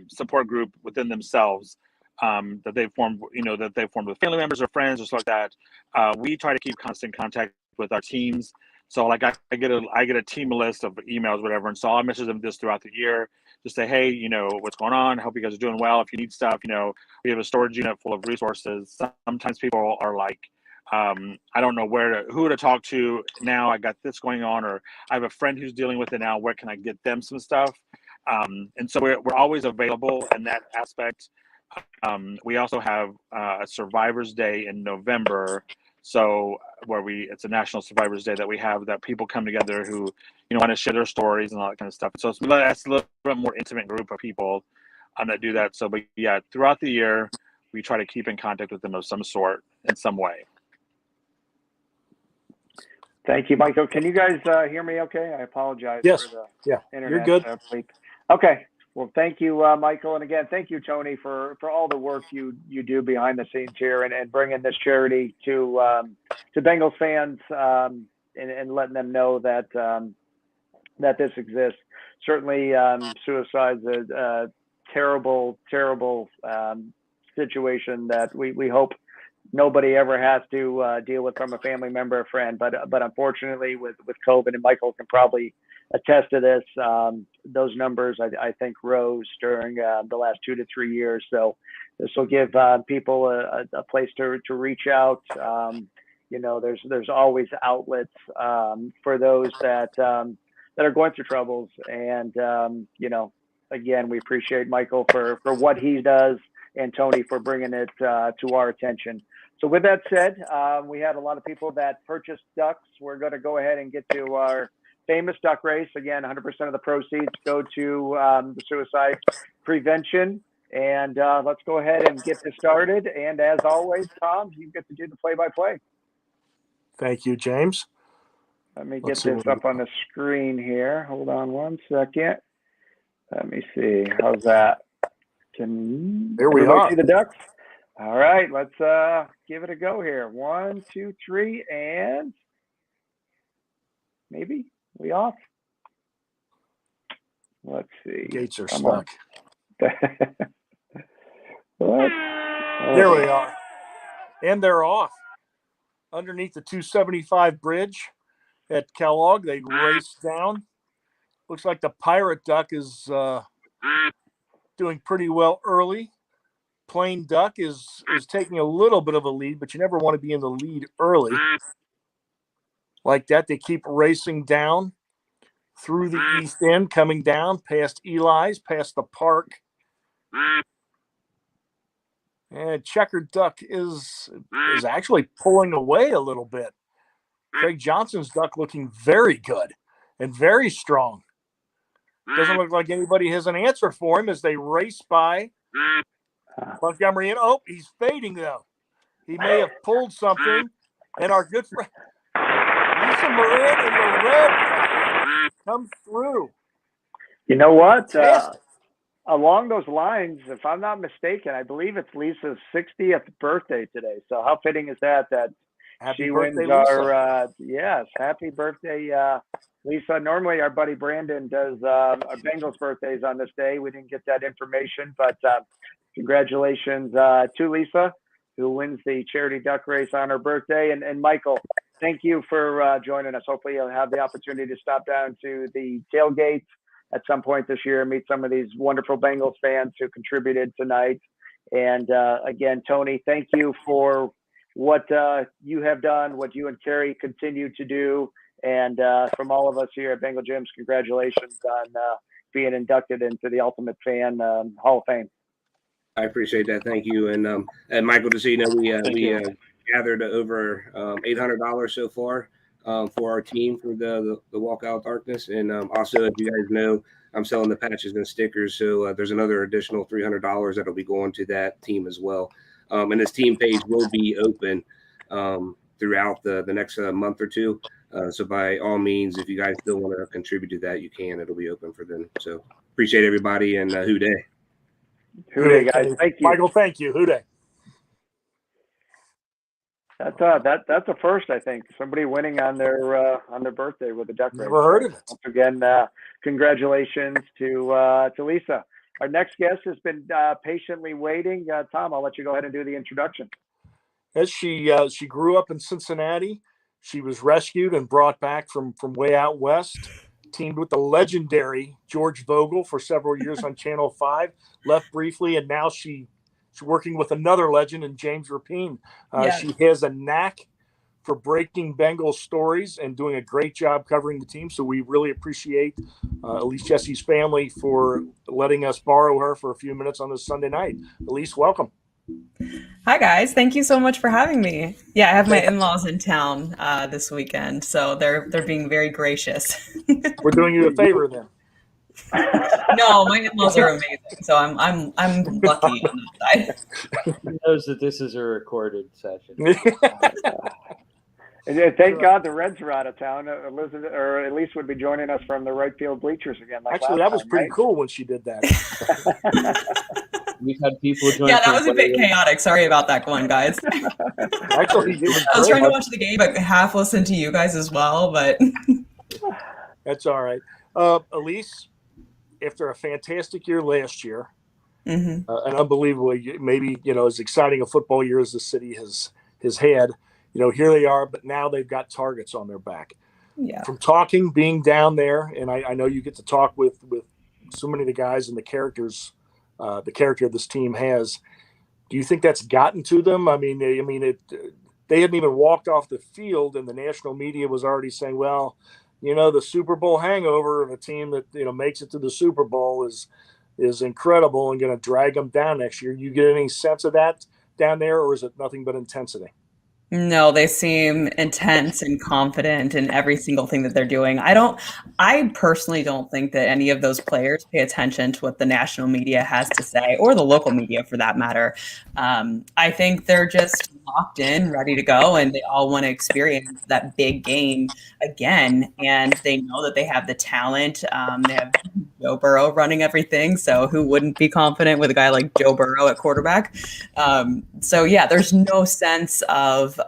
support group within themselves that they've formed, with family members or friends or stuff like that. We try to keep constant contact with our teams. So like I get a team list of emails, whatever, and so I'll message them just throughout the year, just say, hey, what's going on? I hope you guys are doing well. If you need stuff, we have a storage unit full of resources. Sometimes people are like, I don't know who to talk to now. I got this going on, or I have a friend who's dealing with it now. Where can I get them some stuff? And so we're always available in that aspect. We also have a Survivors Day in November. So it's a National Survivors Day that we have, that people come together who, want to share their stories and all that kind of stuff. So that's a little bit more intimate group of people that do that. So, but yeah, throughout the year, we try to keep in contact with them of some sort in some way. Thank you, Michael. Can you guys hear me okay? I apologize Yes. for Yeah. the internet. You're good. Bleep. Okay. Well, thank you, Michael. And again, thank you, Tony, for all the work you do behind the scenes here and bringing this charity to Bengals fans and letting them know that that this exists. Certainly, suicide's a terrible, terrible situation that we hope nobody ever has to deal with from a family member or friend. But unfortunately, with COVID, and Michael can probably attest to this, those numbers I think rose during the last 2 to 3 years. So this will give people a place to reach out. There's always outlets for those that are going through troubles. And again, we appreciate Michael for what he does, and Tony for bringing it to our attention. So with that said, we had a lot of people that purchased ducks. We're going to go ahead and get to our famous duck race. Again, 100% of the proceeds go to the suicide prevention. And let's go ahead and get this started. And as always, Tom, you get to do the play-by-play. Thank you, James. Let me get this up on the screen here. Hold on one second. Let me see. How's that? There we are. See the ducks? All right, let's give it a go here. 1, 2, 3, and maybe we off. Let's see. Gates are stuck. What? There we are. And they're off. Underneath the 275 bridge at Kellogg, they race down. Looks like the pirate duck is doing pretty well early. Plain duck is taking a little bit of a lead, but you never want to be in the lead early. Like that, they keep racing down through the east end, coming down past Eli's, past the park. And Checkered Duck is actually pulling away a little bit. Craig Johnson's duck looking very good and very strong. Doesn't look like anybody has an answer for him as they race by Montgomery. And he's fading though. He may have pulled something. And our good friend Lisa Moran in the red comes through. You know what? Along those lines, if I'm not mistaken, I believe it's Lisa's 60th birthday today. So how fitting is that happy she birthday, wins Lisa. our yes, happy birthday, Lisa. Normally our buddy Brandon does our Bengals birthdays on this day. We didn't get that information, but congratulations to Lisa, who wins the charity duck race on her birthday. And Michael, thank you for joining us. Hopefully you'll have the opportunity to stop down to the tailgate at some point this year and meet some of these wonderful Bengals fans who contributed tonight. And again, Tony, thank you for what you have done, what you and Carrie continue to do. And from all of us here at Bengal Gyms, congratulations on being inducted into the Ultimate Fan Hall of Fame. I appreciate that. Thank you. And Michael, just so you know, we gathered over $800 so far for our team for the Walkout Darkness. And also, as you guys know, I'm selling the patches and stickers. So there's another additional $300 that'll be going to that team as well. And this team page will be open throughout the next month or two. So by all means, if you guys still want to contribute to that, you can. It'll be open for them. So appreciate everybody, and Who Day. Who Day, guys. Thank you. Michael, thank you. Who Day. That's a first, I think. Somebody winning on their birthday with a duck race. Never heard of it. Once again, congratulations to Lisa. Our next guest has been patiently waiting. Tom, I'll let you go ahead and do the introduction. As she grew up in Cincinnati, she was rescued and brought back from way out west. Teamed with the legendary George Vogel for several years on Channel 5. Left briefly, and now she's working with another legend in James Rapine. Yes. She has a knack for breaking Bengal stories and doing a great job covering the team. So we really appreciate Elise Jesse's family for letting us borrow her for a few minutes on this Sunday night. Elise, welcome. Hi guys, thank you so much for having me. Yeah, I have my in-laws in town this weekend, so they're being very gracious. We're doing you a favor then. No, my in-laws are amazing, so I'm lucky on that side. He knows that this is a recorded session. And thank God the Reds are out of town. Elizabeth or Elise would be joining us from the right field bleachers again. Actually, that was pretty cool when she did that. We've had people join. Yeah, that was a bit chaotic. Sorry about that one, guys. Actually, I was trying to watch the game, but half listen to you guys as well. But that's all right. Elise, after a fantastic year last year, an unbelievable, maybe as exciting a football year as the city has had. Here they are, but now they've got targets on their back. Yeah. From being down there, and I know you get to talk with so many of the guys and the characters, the character of this team has. Do you think that's gotten to them? I mean, they hadn't even walked off the field, and the national media was already saying, well, the Super Bowl hangover of a team that makes it to the Super Bowl is incredible and going to drag them down next year. You get any sense of that down there, or is it nothing but intensity? no, they seem intense and confident in every single thing that they're doing. I personally don't think that any of those players pay attention to what the national media has to say, or the local media for that matter. I think they're just locked in, ready to go, and they all want to experience that big game again. And they know that they have the talent. They have Joe Burrow running everything, so who wouldn't be confident with a guy like Joe Burrow at quarterback? So yeah, there's no sense of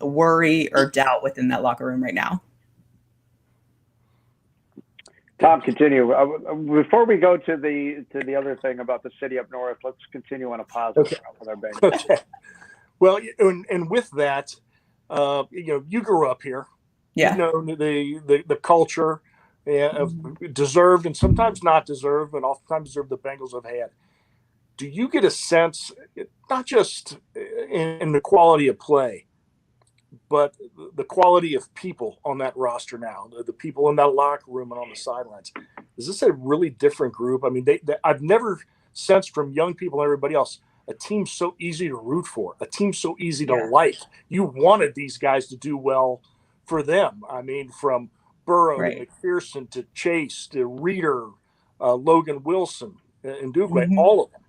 worry or doubt within that locker room right now. Tom, continue. Before we go to the other thing about the city up north, let's continue on a positive note with our Bengals. Okay. Well, and with that, you grew up here. Yeah. The culture of deserved and sometimes not deserved, but oftentimes deserved the Bengals have had. Do you get a sense, not just in the quality of play, but the quality of people on that roster now, the people in that locker room and on the sidelines? Is this a really different group? I mean, I've never sensed from young people and everybody else a team so easy to root for, a team so easy to like. You wanted these guys to do well for them. I mean, from Burrow to McPherson to Chase to Reeder, Logan Wilson, and Duke, all of them.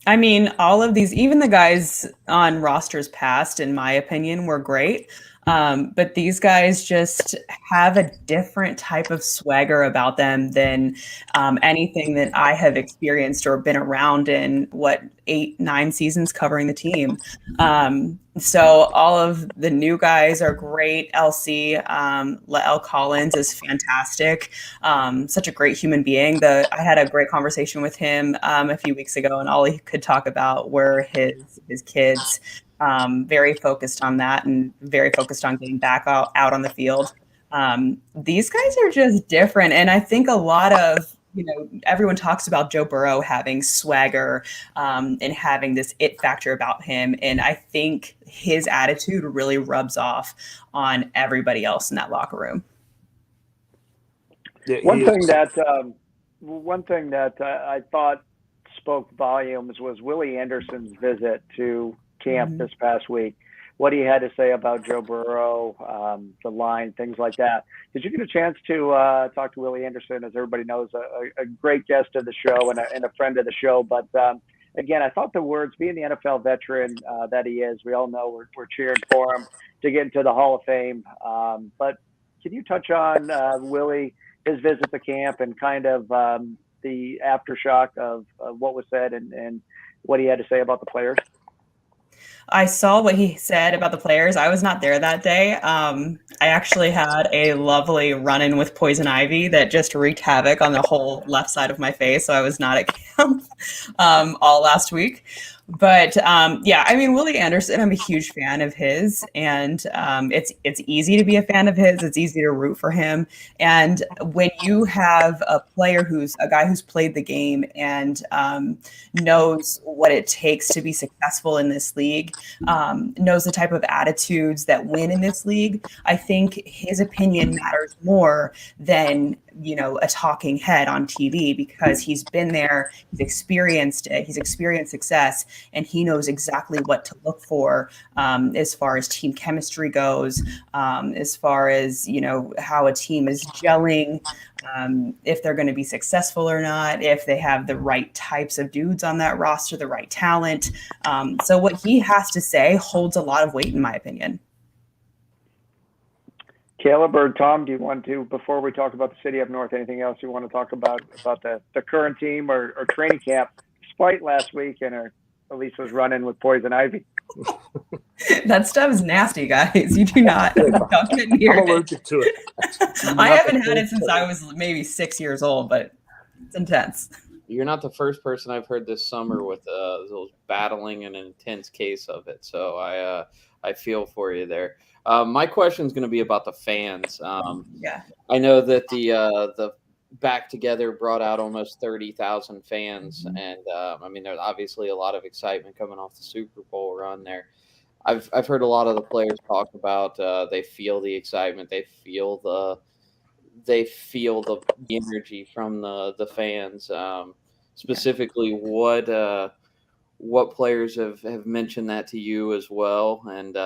I mean, all of these, even the guys on rosters past, in my opinion, were great. But these guys just have a different type of swagger about them than anything that I have experienced or been around in 8-9 seasons covering the team. So all of the new guys are great. LC, L. Collins is fantastic. Such a great human being. I had a great conversation with him a few weeks ago, and all he could talk about were his kids. Very focused on that and very focused on getting back out on the field. These guys are just different. And I think a lot of, everyone talks about Joe Burrow having swagger and having this it factor about him. And I think his attitude really rubs off on everybody else in that locker room. Yeah, one thing that I thought spoke volumes was Willie Anderson's visit to camp this past week. What he had to say about Joe Burrow, the line, things like that. Did you get a chance to talk to Willie Anderson? As everybody knows, a great guest of the show and a friend of the show. But again, I thought the words, being the NFL veteran that he is, we all know we're cheering for him to get into the Hall of Fame. But can you touch on Willie, his visit to camp, and kind of the aftershock of what was said and what he had to say about the players? I saw what he said about the players. I was not there that day. I actually had a lovely run-in with poison ivy that just wreaked havoc on the whole left side of my face. So I was not at camp all last week. But yeah, I mean, Willie Anderson, I'm a huge fan of his, and it's easy to be a fan of his. It's easy to root for him. And when you have a player a guy who's played the game and knows what it takes to be successful in this league, knows the type of attitudes that win in this league. I think his opinion matters more than, a talking head on TV, because he's been there, he's experienced it, he's experienced success, and he knows exactly what to look for as far as team chemistry goes, as far as, how a team is gelling, if they're going to be successful or not, if they have the right types of dudes on that roster, the right talent. So what he has to say holds a lot of weight, in my opinion. Caleb or Tom, do you want to, before we talk about the city up north, anything else you want to talk about the current team or training camp, despite last week and Elise was running with poison ivy? That stuff is nasty, guys. You do not don't get near I'm it. allergic to it. I haven't had it since I was maybe 6 years old, but it's intense. You're not the first person I've heard this summer with those battling an intense case of it. So I feel for you there. My question is going to be about the fans. Yeah, I know that the back together brought out almost 30,000 fans, and there's obviously a lot of excitement coming off the Super Bowl run there. I've heard a lot of the players talk about they feel the excitement, they feel the energy from the fans. Specifically, what players have mentioned that to you as well, and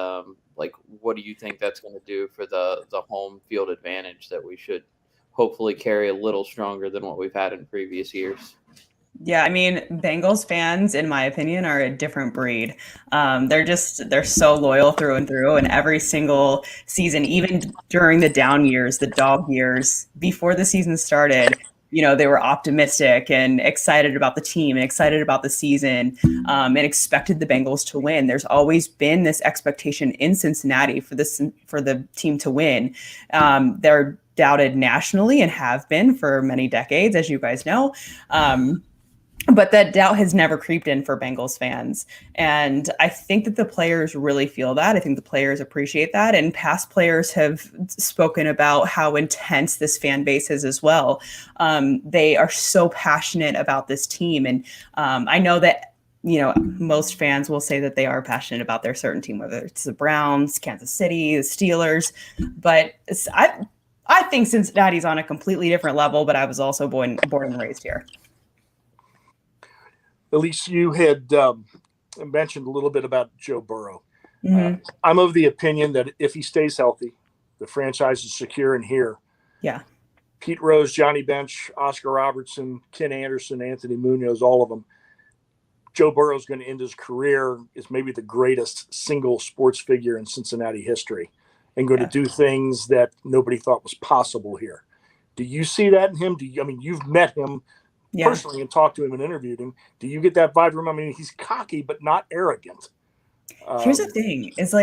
what do you think that's going to do for the home field advantage that we should hopefully carry a little stronger than what we've had in previous years? Yeah, Bengals fans, in my opinion, are a different breed. They're so loyal through and through, and every single season, even during the down years, the dog years, before the season started, they were optimistic and excited about the team and excited about the season, and expected the Bengals to win. There's always been this expectation in Cincinnati for the team to win. They're doubted nationally and have been for many decades, as you guys know. But that doubt has never creeped in for Bengals fans. And I think that the players really feel that. I think the players appreciate that. And past players have spoken about how intense this fan base is as well. They are so passionate about this team. And I know that, most fans will say that they are passionate about their certain team, whether it's the Browns, Kansas City, the Steelers. But I think Cincinnati's on a completely different level, but I was also born and raised here. Elise, you had mentioned a little bit about Joe Burrow. Mm-hmm. I'm of the opinion that if he stays healthy, the franchise is secure in here. Yeah. Pete Rose, Johnny Bench, Oscar Robertson, Ken Anderson, Anthony Munoz, all of them. Joe Burrow is going to end his career as maybe the greatest single sports figure in Cincinnati history, and going to do things that nobody thought was possible here. Do you see that in him? You've met him personally and talked to him and interviewed him. Do you get that vibe from him? He's cocky, but not arrogant. Here's the thing. It's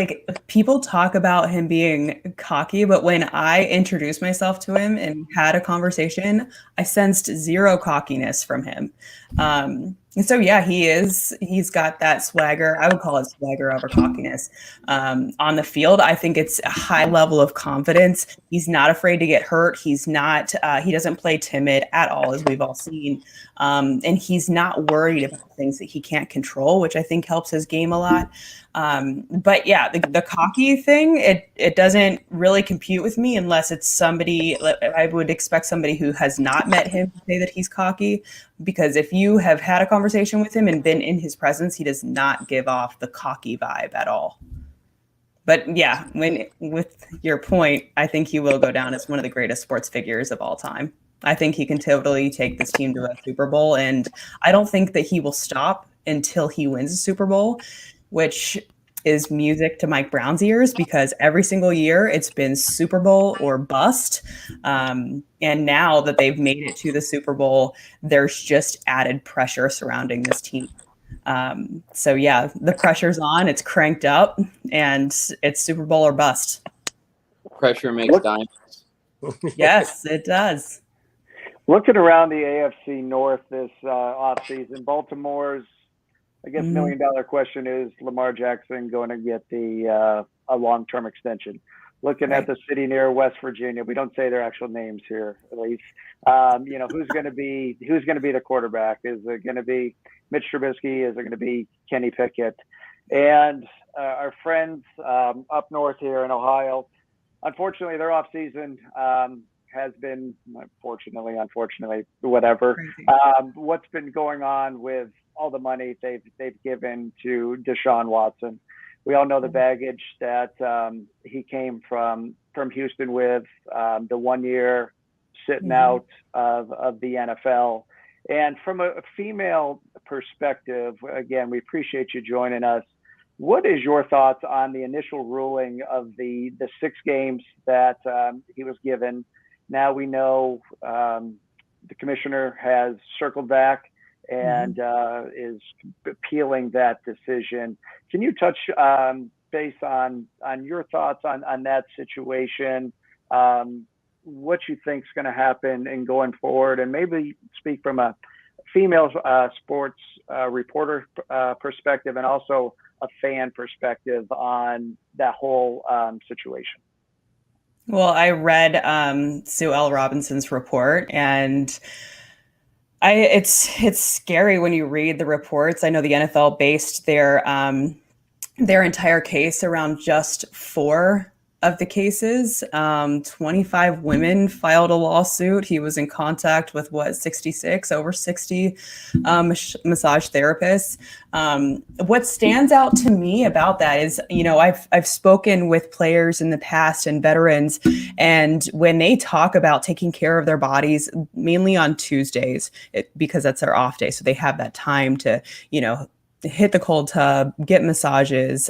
people talk about him being cocky, but when I introduced myself to him and had a conversation, I sensed zero cockiness from him. And so, yeah, he's got that swagger. I would call it swagger over cockiness. On the field, I think it's a high level of confidence. He's not afraid to get hurt. He doesn't play timid at all, as we've all seen. And he's not worried about things that he can't control, which I think helps his game a lot. But yeah, the cocky thing, it doesn't really compute with me unless it's somebody. I would expect somebody who has not met him to say that he's cocky, because if you have had a conversation with him and been in his presence, he does not give off the cocky vibe at all. But yeah, with your point, I think he will go down as one of the greatest sports figures of all time. I think he can totally take this team to a Super Bowl, and I don't think that he will stop until he wins a Super Bowl, which is music to Mike Brown's ears, because every single year it's been Super Bowl or bust. And now that they've made it to the Super Bowl, there's just added pressure surrounding this team. So yeah, the pressure's on, it's cranked up, and it's Super Bowl or bust. Pressure makes diamonds. Yes, it does. Looking around the AFC North this offseason, Baltimore's, I guess, $1 million question is Lamar Jackson going to get a long-term extension? Looking at the city near West Virginia, we don't say their actual names here, at least. Who's going to be the quarterback? Is it going to be Mitch Trubisky? Is it going to be Kenny Pickett? And our friends up north here in Ohio, unfortunately, their off season has been, unfortunately, whatever. What's been going on with all the money they've given to Deshaun Watson? We all know the baggage that he came from Houston with, the 1 year sitting out of the NFL. And from a female perspective, again, we appreciate you joining us. What is your thoughts on the initial ruling of the 6 games that he was given? Now we know the commissioner has circled back and is appealing that decision. Can you touch base on your thoughts on that situation? What you think is going to happen and going forward, and maybe speak from a female sports reporter perspective and also a fan perspective on that whole situation. Well, I read Sue L. Robinson's report, and it's scary when you read the reports. I know the NFL based their entire case around just 4 of the cases. 25 women filed a lawsuit. He was in contact with 66, over 60 massage therapists. What stands out to me about that is, I've spoken with players in the past and veterans, and when they talk about taking care of their bodies, mainly on Tuesdays, because that's their off day, so they have that time to, hit the cold tub, get massages,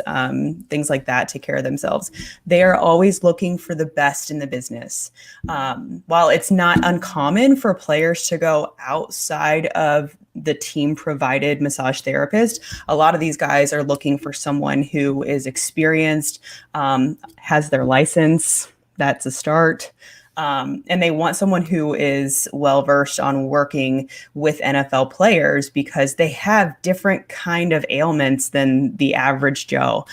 things like that, take care of themselves. They are always looking for the best in the business. While it's not uncommon for players to go outside of the team provided massage therapist, a lot of these guys are looking for someone who is experienced, has their license. That's a start. And they want someone who is well-versed on working with NFL players because they have different kind of ailments than the average Joe.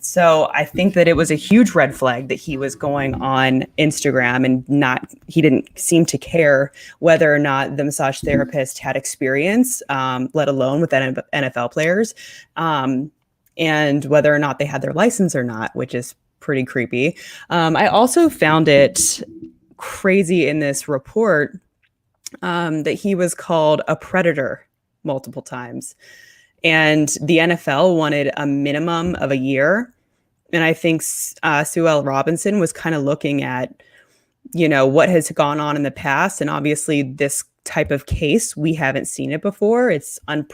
So I think that it was a huge red flag that he was going on Instagram and he didn't seem to care whether or not the massage therapist had experience, let alone with NFL players, and whether or not they had their license or not, which is pretty creepy. I also found it crazy in this report that he was called a predator multiple times. And the NFL wanted a minimum of a year. And I think Sue L. Robinson was kind of looking at, what has gone on in the past. And obviously this type of case, we haven't seen it before. It's an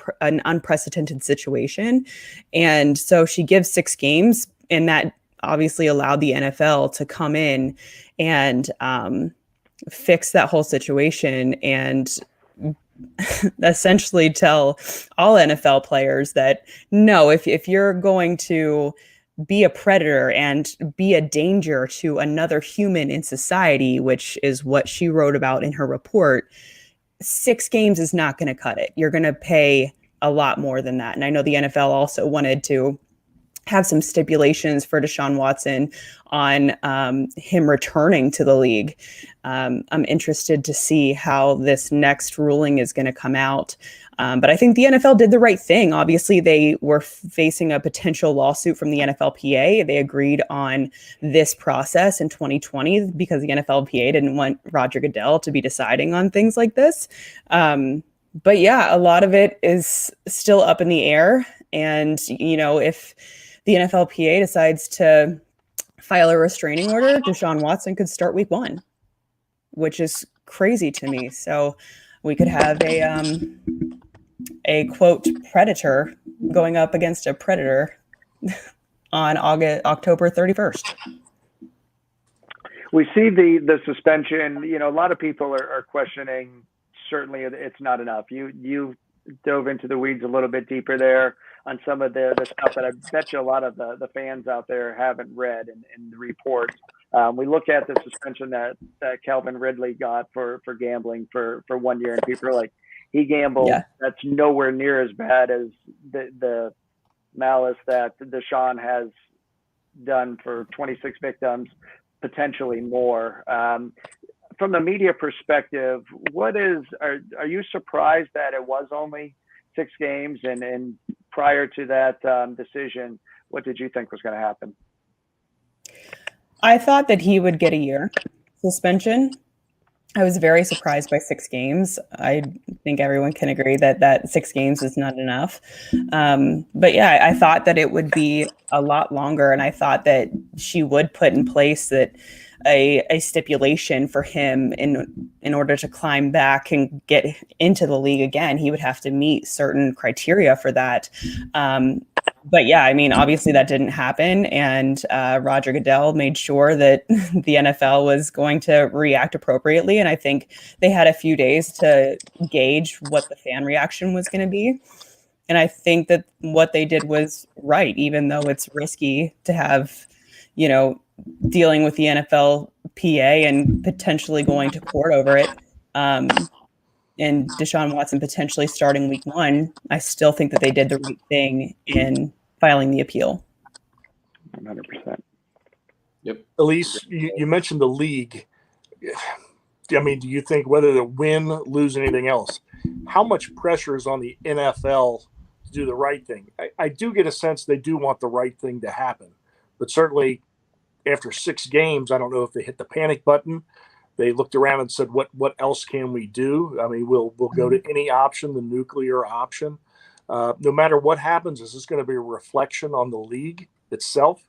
unprecedented situation. And so she gives 6 games, and that obviously allowed the NFL to come in and fix that whole situation and essentially tell all NFL players that, no, if you're going to be a predator and be a danger to another human in society, which is what she wrote about in her report, 6 games is not going to cut it. You're going to pay a lot more than that. And I know the NFL also wanted to have some stipulations for Deshaun Watson on him returning to the league. I'm interested to see how this next ruling is going to come out. But I think the NFL did the right thing. Obviously, they were facing a potential lawsuit from the NFLPA. They agreed on this process in 2020 because the NFLPA didn't want Roger Goodell to be deciding on things like this. But yeah, a lot of it is still up in the air. And, if the NFLPA decides to file a restraining order, Deshaun Watson could start week 1, which is crazy to me. So we could have a quote predator going up against a predator on October 31st. We see the suspension. A lot of people are questioning. Certainly, it's not enough. You dove into the weeds a little bit deeper there on some of the stuff that I bet you a lot of the fans out there haven't read in the report. We look at the suspension that Calvin Ridley got for gambling for 1 year, and people are like, he gambled. Yeah. That's nowhere near as bad as the malice that Deshaun has done for 26 victims, potentially more. From the media perspective, are you surprised that it was only 6 games and prior to that decision, what did you think was going to happen? I thought that he would get a year suspension. I was very surprised by 6 games. I think everyone can agree that 6 games is not enough. But yeah, I thought that it would be a lot longer, and I thought that she would put in place that a stipulation for him in order to climb back and get into the league again. He would have to meet certain criteria for that. But yeah, I mean, obviously that didn't happen. And Roger Goodell made sure that the NFL was going to react appropriately. And I think they had a few days to gauge what the fan reaction was going to be. And I think that what they did was right, even though it's risky to have, dealing with the NFLPA and potentially going to court over it. And Deshaun Watson potentially starting week 1, I still think that they did the right thing in filing the appeal. 100%. Yep. Elise, you mentioned the league. I mean, do you think whether to win, lose, anything else, how much pressure is on the NFL to do the right thing? I do get a sense they do want the right thing to happen, but certainly after 6 games, I don't know if they hit the panic button. They looked around and said, what else can we do? I mean, we'll go to any option, the nuclear option. No matter what happens, is this going to be a reflection on the league itself?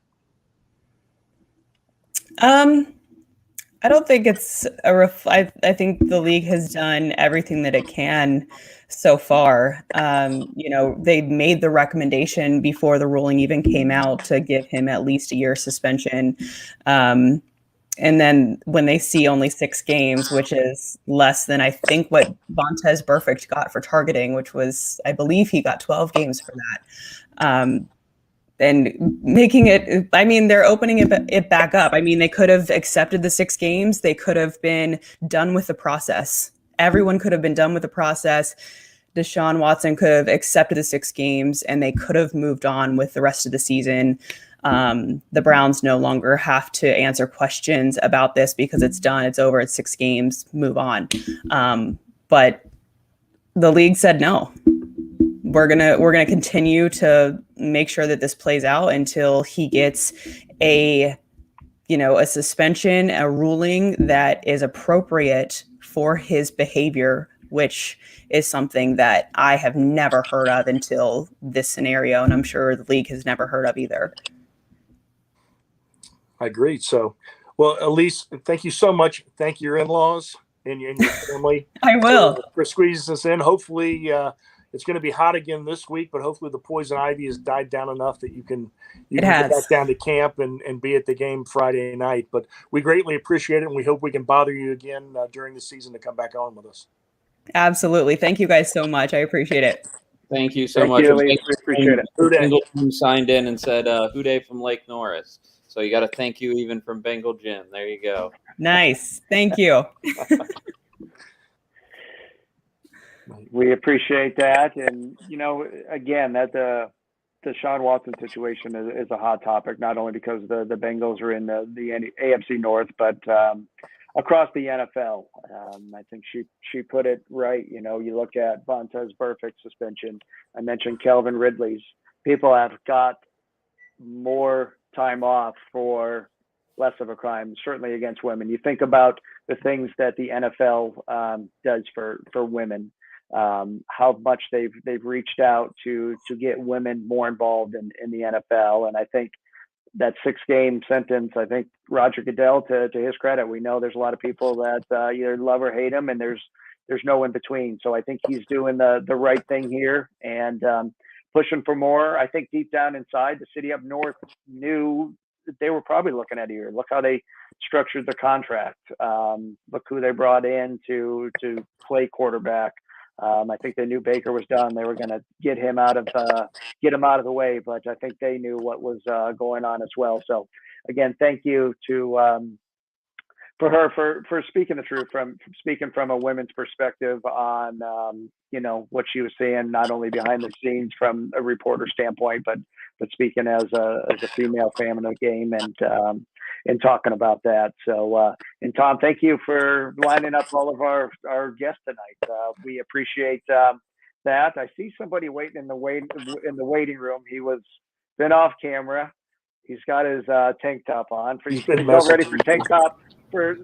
I don't think it's I think the league has done everything that it can so far. They made the recommendation before the ruling even came out to give him at least a year suspension. And then when they see only 6 games, which is less than I think what Vontaze Burfict got for targeting, which was, I believe he got 12 games for that. And making it, I mean, they're opening it back up. I mean, they could have accepted the 6 games. They could have been done with the process. Everyone could have been done with the process. Deshaun Watson could have accepted the 6 games, and they could have moved on with the rest of the season. The Browns no longer have to answer questions about this because it's done. It's over. It's 6 games. Move on. But the league said no. We're gonna continue to make sure that this plays out until he gets a suspension, a ruling that is appropriate for his behavior, which is something that I have never heard of until this scenario, and I'm sure the league has never heard of either. I agree. So, well, Elise, thank you so much. Thank your in-laws and your family. I will. For squeezing us in. Hopefully, it's going to be hot again this week, but hopefully the poison ivy has died down enough that you can get back down to camp and be at the game Friday night. But we greatly appreciate it, and we hope we can bother you again during the season to come back on with us. Absolutely. Thank you guys so much. I appreciate it. Thank you so much. You, Elise. We appreciate it. Bengal Jim signed in and said, "Hooday from Lake Norris." So you got to thank you even from Bengal Jim. There you go. Nice. Thank you. We appreciate that. And, again, that the Deshaun Watson situation is a hot topic, not only because the Bengals are in the AFC North, but across the NFL. I think she put it right. You look at Vontaze Burfict suspension. I mentioned Calvin Ridley's. People have got more time off for less of a crime, certainly against women. You think about the things that the NFL does for women, how much they've reached out to get women more involved in the NFL. And I think that 6-game sentence, I think Roger Goodell, to his credit, we know there's a lot of people that either love or hate him, and there's no in between. So I think he's doing the right thing here and pushing for more. I think deep down inside, the city up north knew that they were probably looking at a year. Look how they structured the contract. Look who they brought in to play quarterback. I think they knew Baker was done. They were going to get him out of the way, but I think they knew what was going on as well. So again, thank you to for her for speaking the truth, from speaking from a women's perspective on what she was seeing, not only behind the scenes from a reporter standpoint, but speaking as a female fan in the game and talking about that. So and Tom, thank you for lining up all of our guests tonight. We appreciate that. I see somebody waiting in the waiting room. He was been off camera. He's got his tank top on. He's all ready for tank top there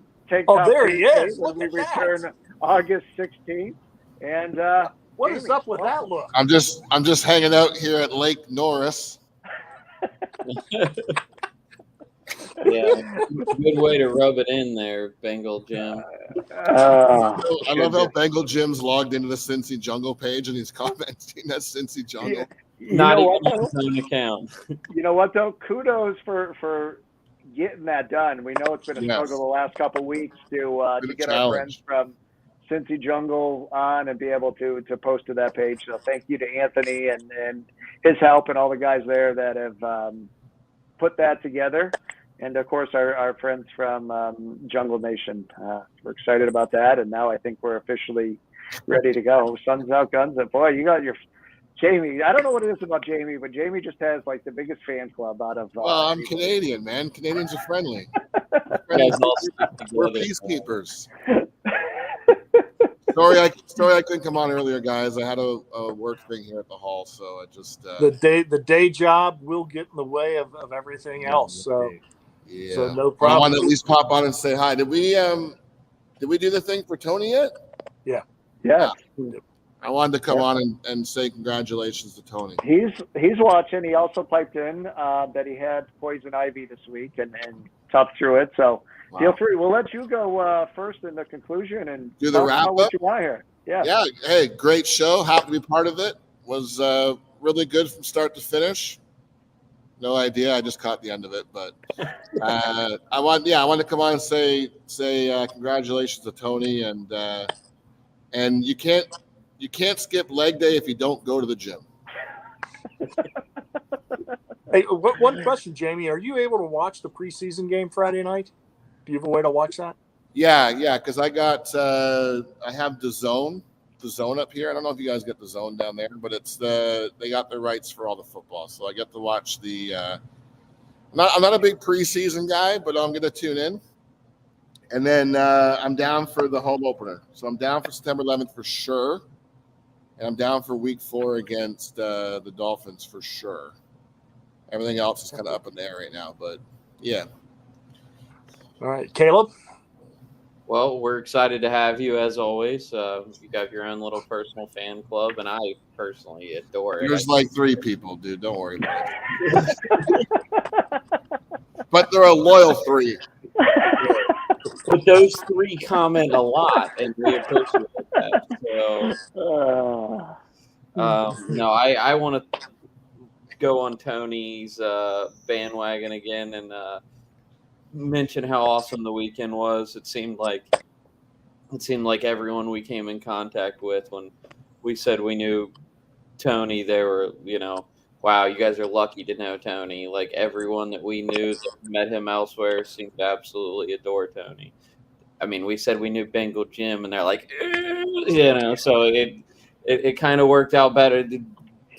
he Tuesday is. when Look we at that. return August 16th. And what is up with that look? I'm just hanging out here at Lake Norris. Yeah, good way to rub it in there, Bengal Jim. I love how Bengal Jim's logged into the Cincy Jungle page and he's commenting at Cincy Jungle. Not even on his own account. You know what though? Kudos for getting that done. We know it's been a struggle the last couple of weeks to get our friends from Cincy Jungle on and be able to post to that page. So thank you to Anthony and his help and all the guys there that have put that together. And of course, our friends from Jungle Nation. We're excited about that. And now I think we're officially ready to go. Sun's out, guns out. Boy, you got your Jamie. I don't know what it is about Jamie, but Jamie just has like the biggest fan club out of. Well, I'm Canadian, man. Canadians are friendly. We're peacekeepers. Sorry, I couldn't come on earlier, guys. I had a work thing here at the hall, so I just the day job will get in the way of everything else. So yeah, so no problem. I want to at least pop on and say hi. Did we do the thing for Tony yet? Yeah. I wanted to come on and say congratulations to Tony. He's watching. He also piped in that he had poison ivy this week and tough through it. So feel free. We'll let you go first in the conclusion and do the wrap up. What you want here. Yeah. Hey, great show. Happy to be part of it. Was really good from start to finish. No idea. I just caught the end of it, but I want to come on and say congratulations to Tony and you can't skip leg day if you don't go to the gym. Hey, one question, Jamie. Are you able to watch the preseason game Friday night? Do you have a way to watch that? Yeah, because I have the zone up here. I don't know if you guys get the zone down there, but they got the rights for all the football, so I get to watch the. I'm not a big preseason guy, but I'm going to tune in, and then I'm down for the home opener. So I'm down for September 11th for sure, and I'm down for Week 4 against the Dolphins for sure. Everything else is kind of up in the air right now, but yeah. All right, Caleb. Well, we're excited to have you as always. You got your own little personal fan club, and I personally adore it. There's like 3 people, dude. Don't worry about it. But they're a loyal 3. But those 3 comment a lot, and we appreciate that. So, no, I want to go on Tony's bandwagon again and mention how awesome the weekend was. It seemed like everyone we came in contact with when we said we knew Tony, they were, wow, you guys are lucky to know Tony. Like everyone that we knew that met him elsewhere seemed to absolutely adore Tony. I mean, we said we knew Bengal Jim, and they're like, so it kind of worked out better.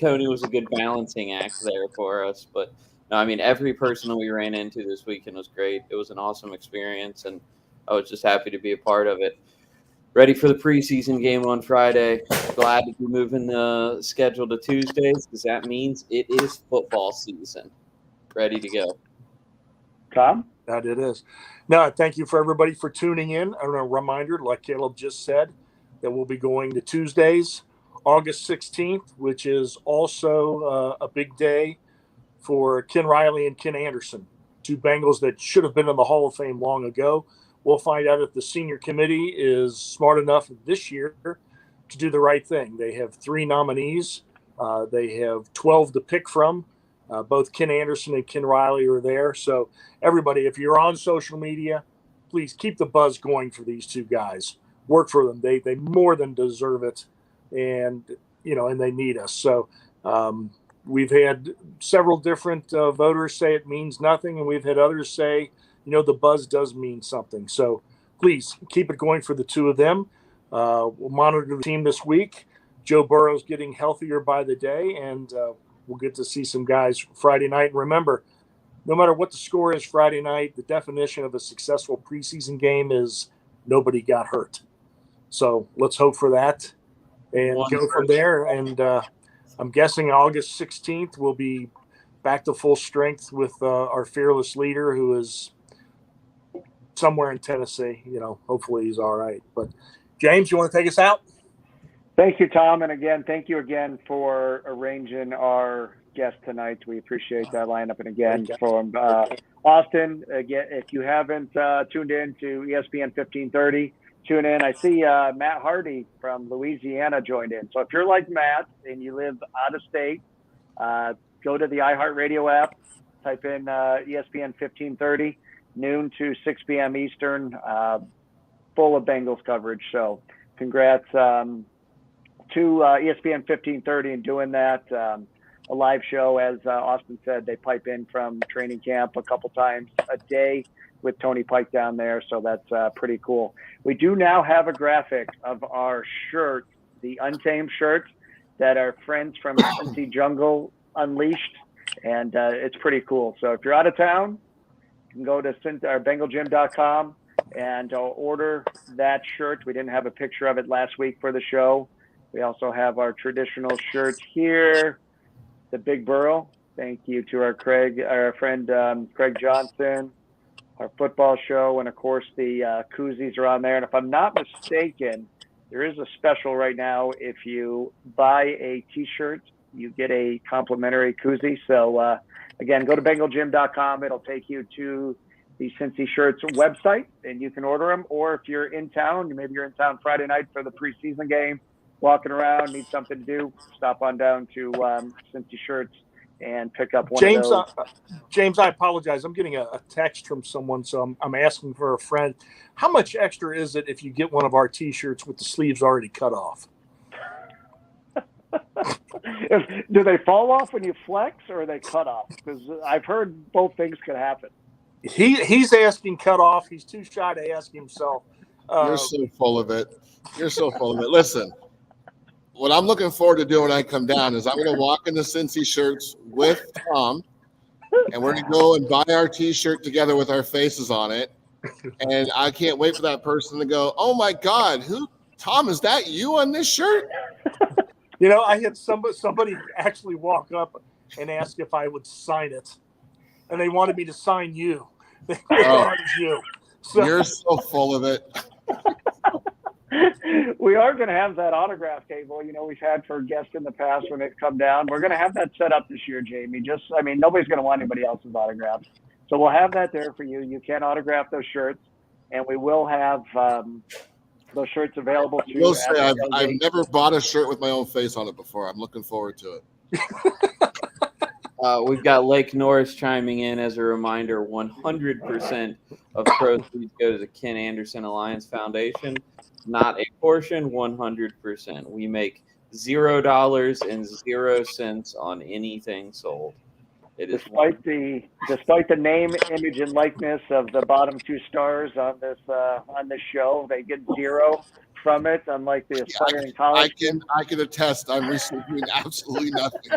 Tony was a good balancing act there for us, but no, I mean, every person we ran into this weekend was great. It was an awesome experience, and I was just happy to be a part of it. Ready for the preseason game on Friday. Glad to be moving the schedule to Tuesdays because that means it is football season. Ready to go. Tom? That it is. No, thank you for everybody for tuning in. A reminder, like Caleb just said, that we'll be going to Tuesdays, August 16th, which is also a big day for Ken Riley and Ken Anderson, 2 Bengals that should have been in the Hall of Fame long ago. We'll find out if the senior committee is smart enough this year to do the right thing. They have 3 nominees. They have 12 to pick from. Both Ken Anderson and Ken Riley are there. So everybody, if you're on social media, please keep the buzz going for these 2 guys. Work for them. They more than deserve it. And, and they need us. So we've had several different voters say it means nothing. And we've had others say, the buzz does mean something. So please keep it going for the 2 of them. We'll monitor the team this week. Joe Burrow's getting healthier by the day, and we'll get to see some guys Friday night. And remember, no matter what the score is Friday night, the definition of a successful preseason game is nobody got hurt. So let's hope for that. and go from there. And I'm guessing August 16th we'll be back to full strength with our fearless leader, who is somewhere in Tennessee. Hopefully he's all right. But James, you want to take us out? Thank you, Tom. And again, thank you again for arranging our guest tonight. We appreciate that lineup. And again, from Austin, again, if you haven't tuned in to ESPN 1530, tune in. I see Matt Hardy from Louisiana joined in. So if you're like Matt and you live out of state, go to the iHeartRadio app, type in ESPN 1530, noon to 6 p.m. Eastern, full of Bengals coverage. So congrats to ESPN 1530 and doing that. A live show, as Austin said, they pipe in from training camp a couple times a day with Tony Pike down there. So that's pretty cool. We do now have a graphic of our shirt, the Untamed shirt that our friends from Cincy Jungle unleashed. And it's pretty cool. So if you're out of town, you can go to BengalGym.com and order that shirt. We didn't have a picture of it last week for the show. We also have our traditional shirts here, the Big Burrow. Thank you to our friend Craig Johnson, our football show, and of course the koozies are on there. And if I'm not mistaken, there is a special right now. If you buy a T-shirt, you get a complimentary koozie. So again, go to BengalGym.com. It'll take you to the Cincy Shirts website, and you can order them. Or if you're in town, maybe you're in town Friday night for the preseason game, walking around, need something to do, stop on down to Cincy Shirts and pick up one of those. James, I apologize. I'm getting a text from someone, so I'm asking for a friend. How much extra is it if you get one of our T-shirts with the sleeves already cut off? Do they fall off when you flex, or are they cut off? Because I've heard both things could happen. He's asking cut off. He's too shy to ask himself. You're so full of it. You're so full of it. Listen, what I'm looking forward to doing when I come down is I'm going to walk in the Cincy Shirts with Tom, and we're going to go and buy our T-shirt together with our faces on it. And I can't wait for that person to go, "Oh my God, Tom, is that you on this shirt?" I had somebody actually walk up and ask if I would sign it, and they wanted me to sign you. They wanted you. So, you're so full of it. We are going to have that autograph table, we've had for guests in the past when they've come down. We're going to have that set up this year, Jamie. Nobody's going to want anybody else's autographs. So we'll have that there for you. You can autograph those shirts, and we will have those shirts available to you. I will say I've never bought a shirt with my own face on it before. I'm looking forward to it. We've got Lake Norris chiming in as a reminder. 100% of proceeds go to the Ken Anderson Alliance Foundation. Not a portion, 100%. We make $0 and 0 cents on anything sold. It is despite the name, image, and likeness of the bottom two stars on this show, they get 0 from it. Unlike the aspiring college, I can attest. I'm receiving absolutely nothing.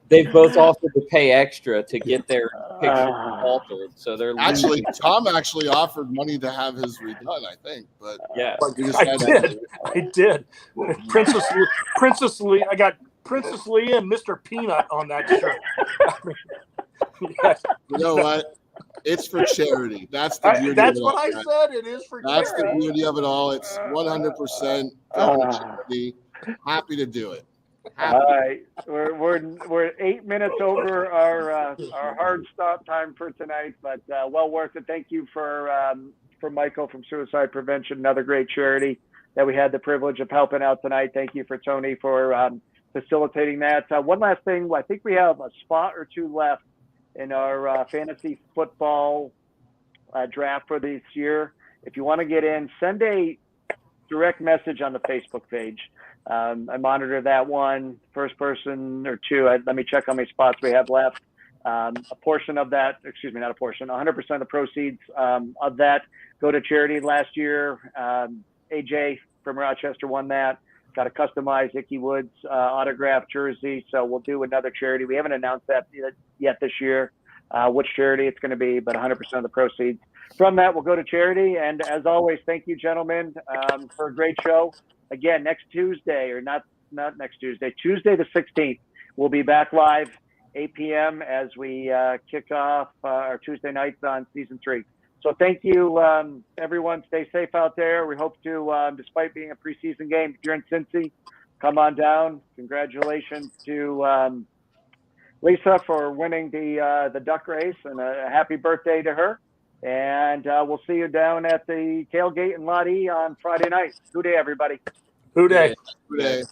They've both offered to pay extra to get their picture altered, so they're actually. Tom actually offered money to have his redone, I think, but yeah, I did. Princess Lee. I got Princess Leia and Mr. Peanut on that shirt. Yes. You know what? It's for charity. That's the beauty. That's of it what all, I said. It is for that's charity. That's the beauty of it all. It's 100% charity. Happy to do it. All right, we're 8 minutes over our hard stop time for tonight, but well worth it. Thank you for Michael from Suicide Prevention, another great charity that we had the privilege of helping out tonight. Thank you for Tony for facilitating that. One last thing, I think we have a spot or two left in our fantasy football draft for this year. If you want to get in, send a direct message on the Facebook page. I monitor that one, first person or two. Let me check how many spots we have left. A portion of that, not a portion, 100% of the proceeds of that go to charity. Last year, AJ from Rochester won that. Got a customized Icky Woods autographed jersey. So we'll do another charity. We haven't announced that yet this year, which charity it's going to be, but 100% of the proceeds from that will go to charity. And as always, thank you, gentlemen, for a great show. again, next Tuesday, or not next Tuesday, Tuesday the 16th, we'll be back live 8 p.m. as we kick off our Tuesday nights on season 3. So thank you, everyone. Stay safe out there. We hope to, despite being a preseason game, if you're in Cincy, come on down. Congratulations to Lisa for winning the duck race, and a happy birthday to her. And we'll see you down at the tailgate in Lot E on Friday night. Good day, everybody. Who day? Good day.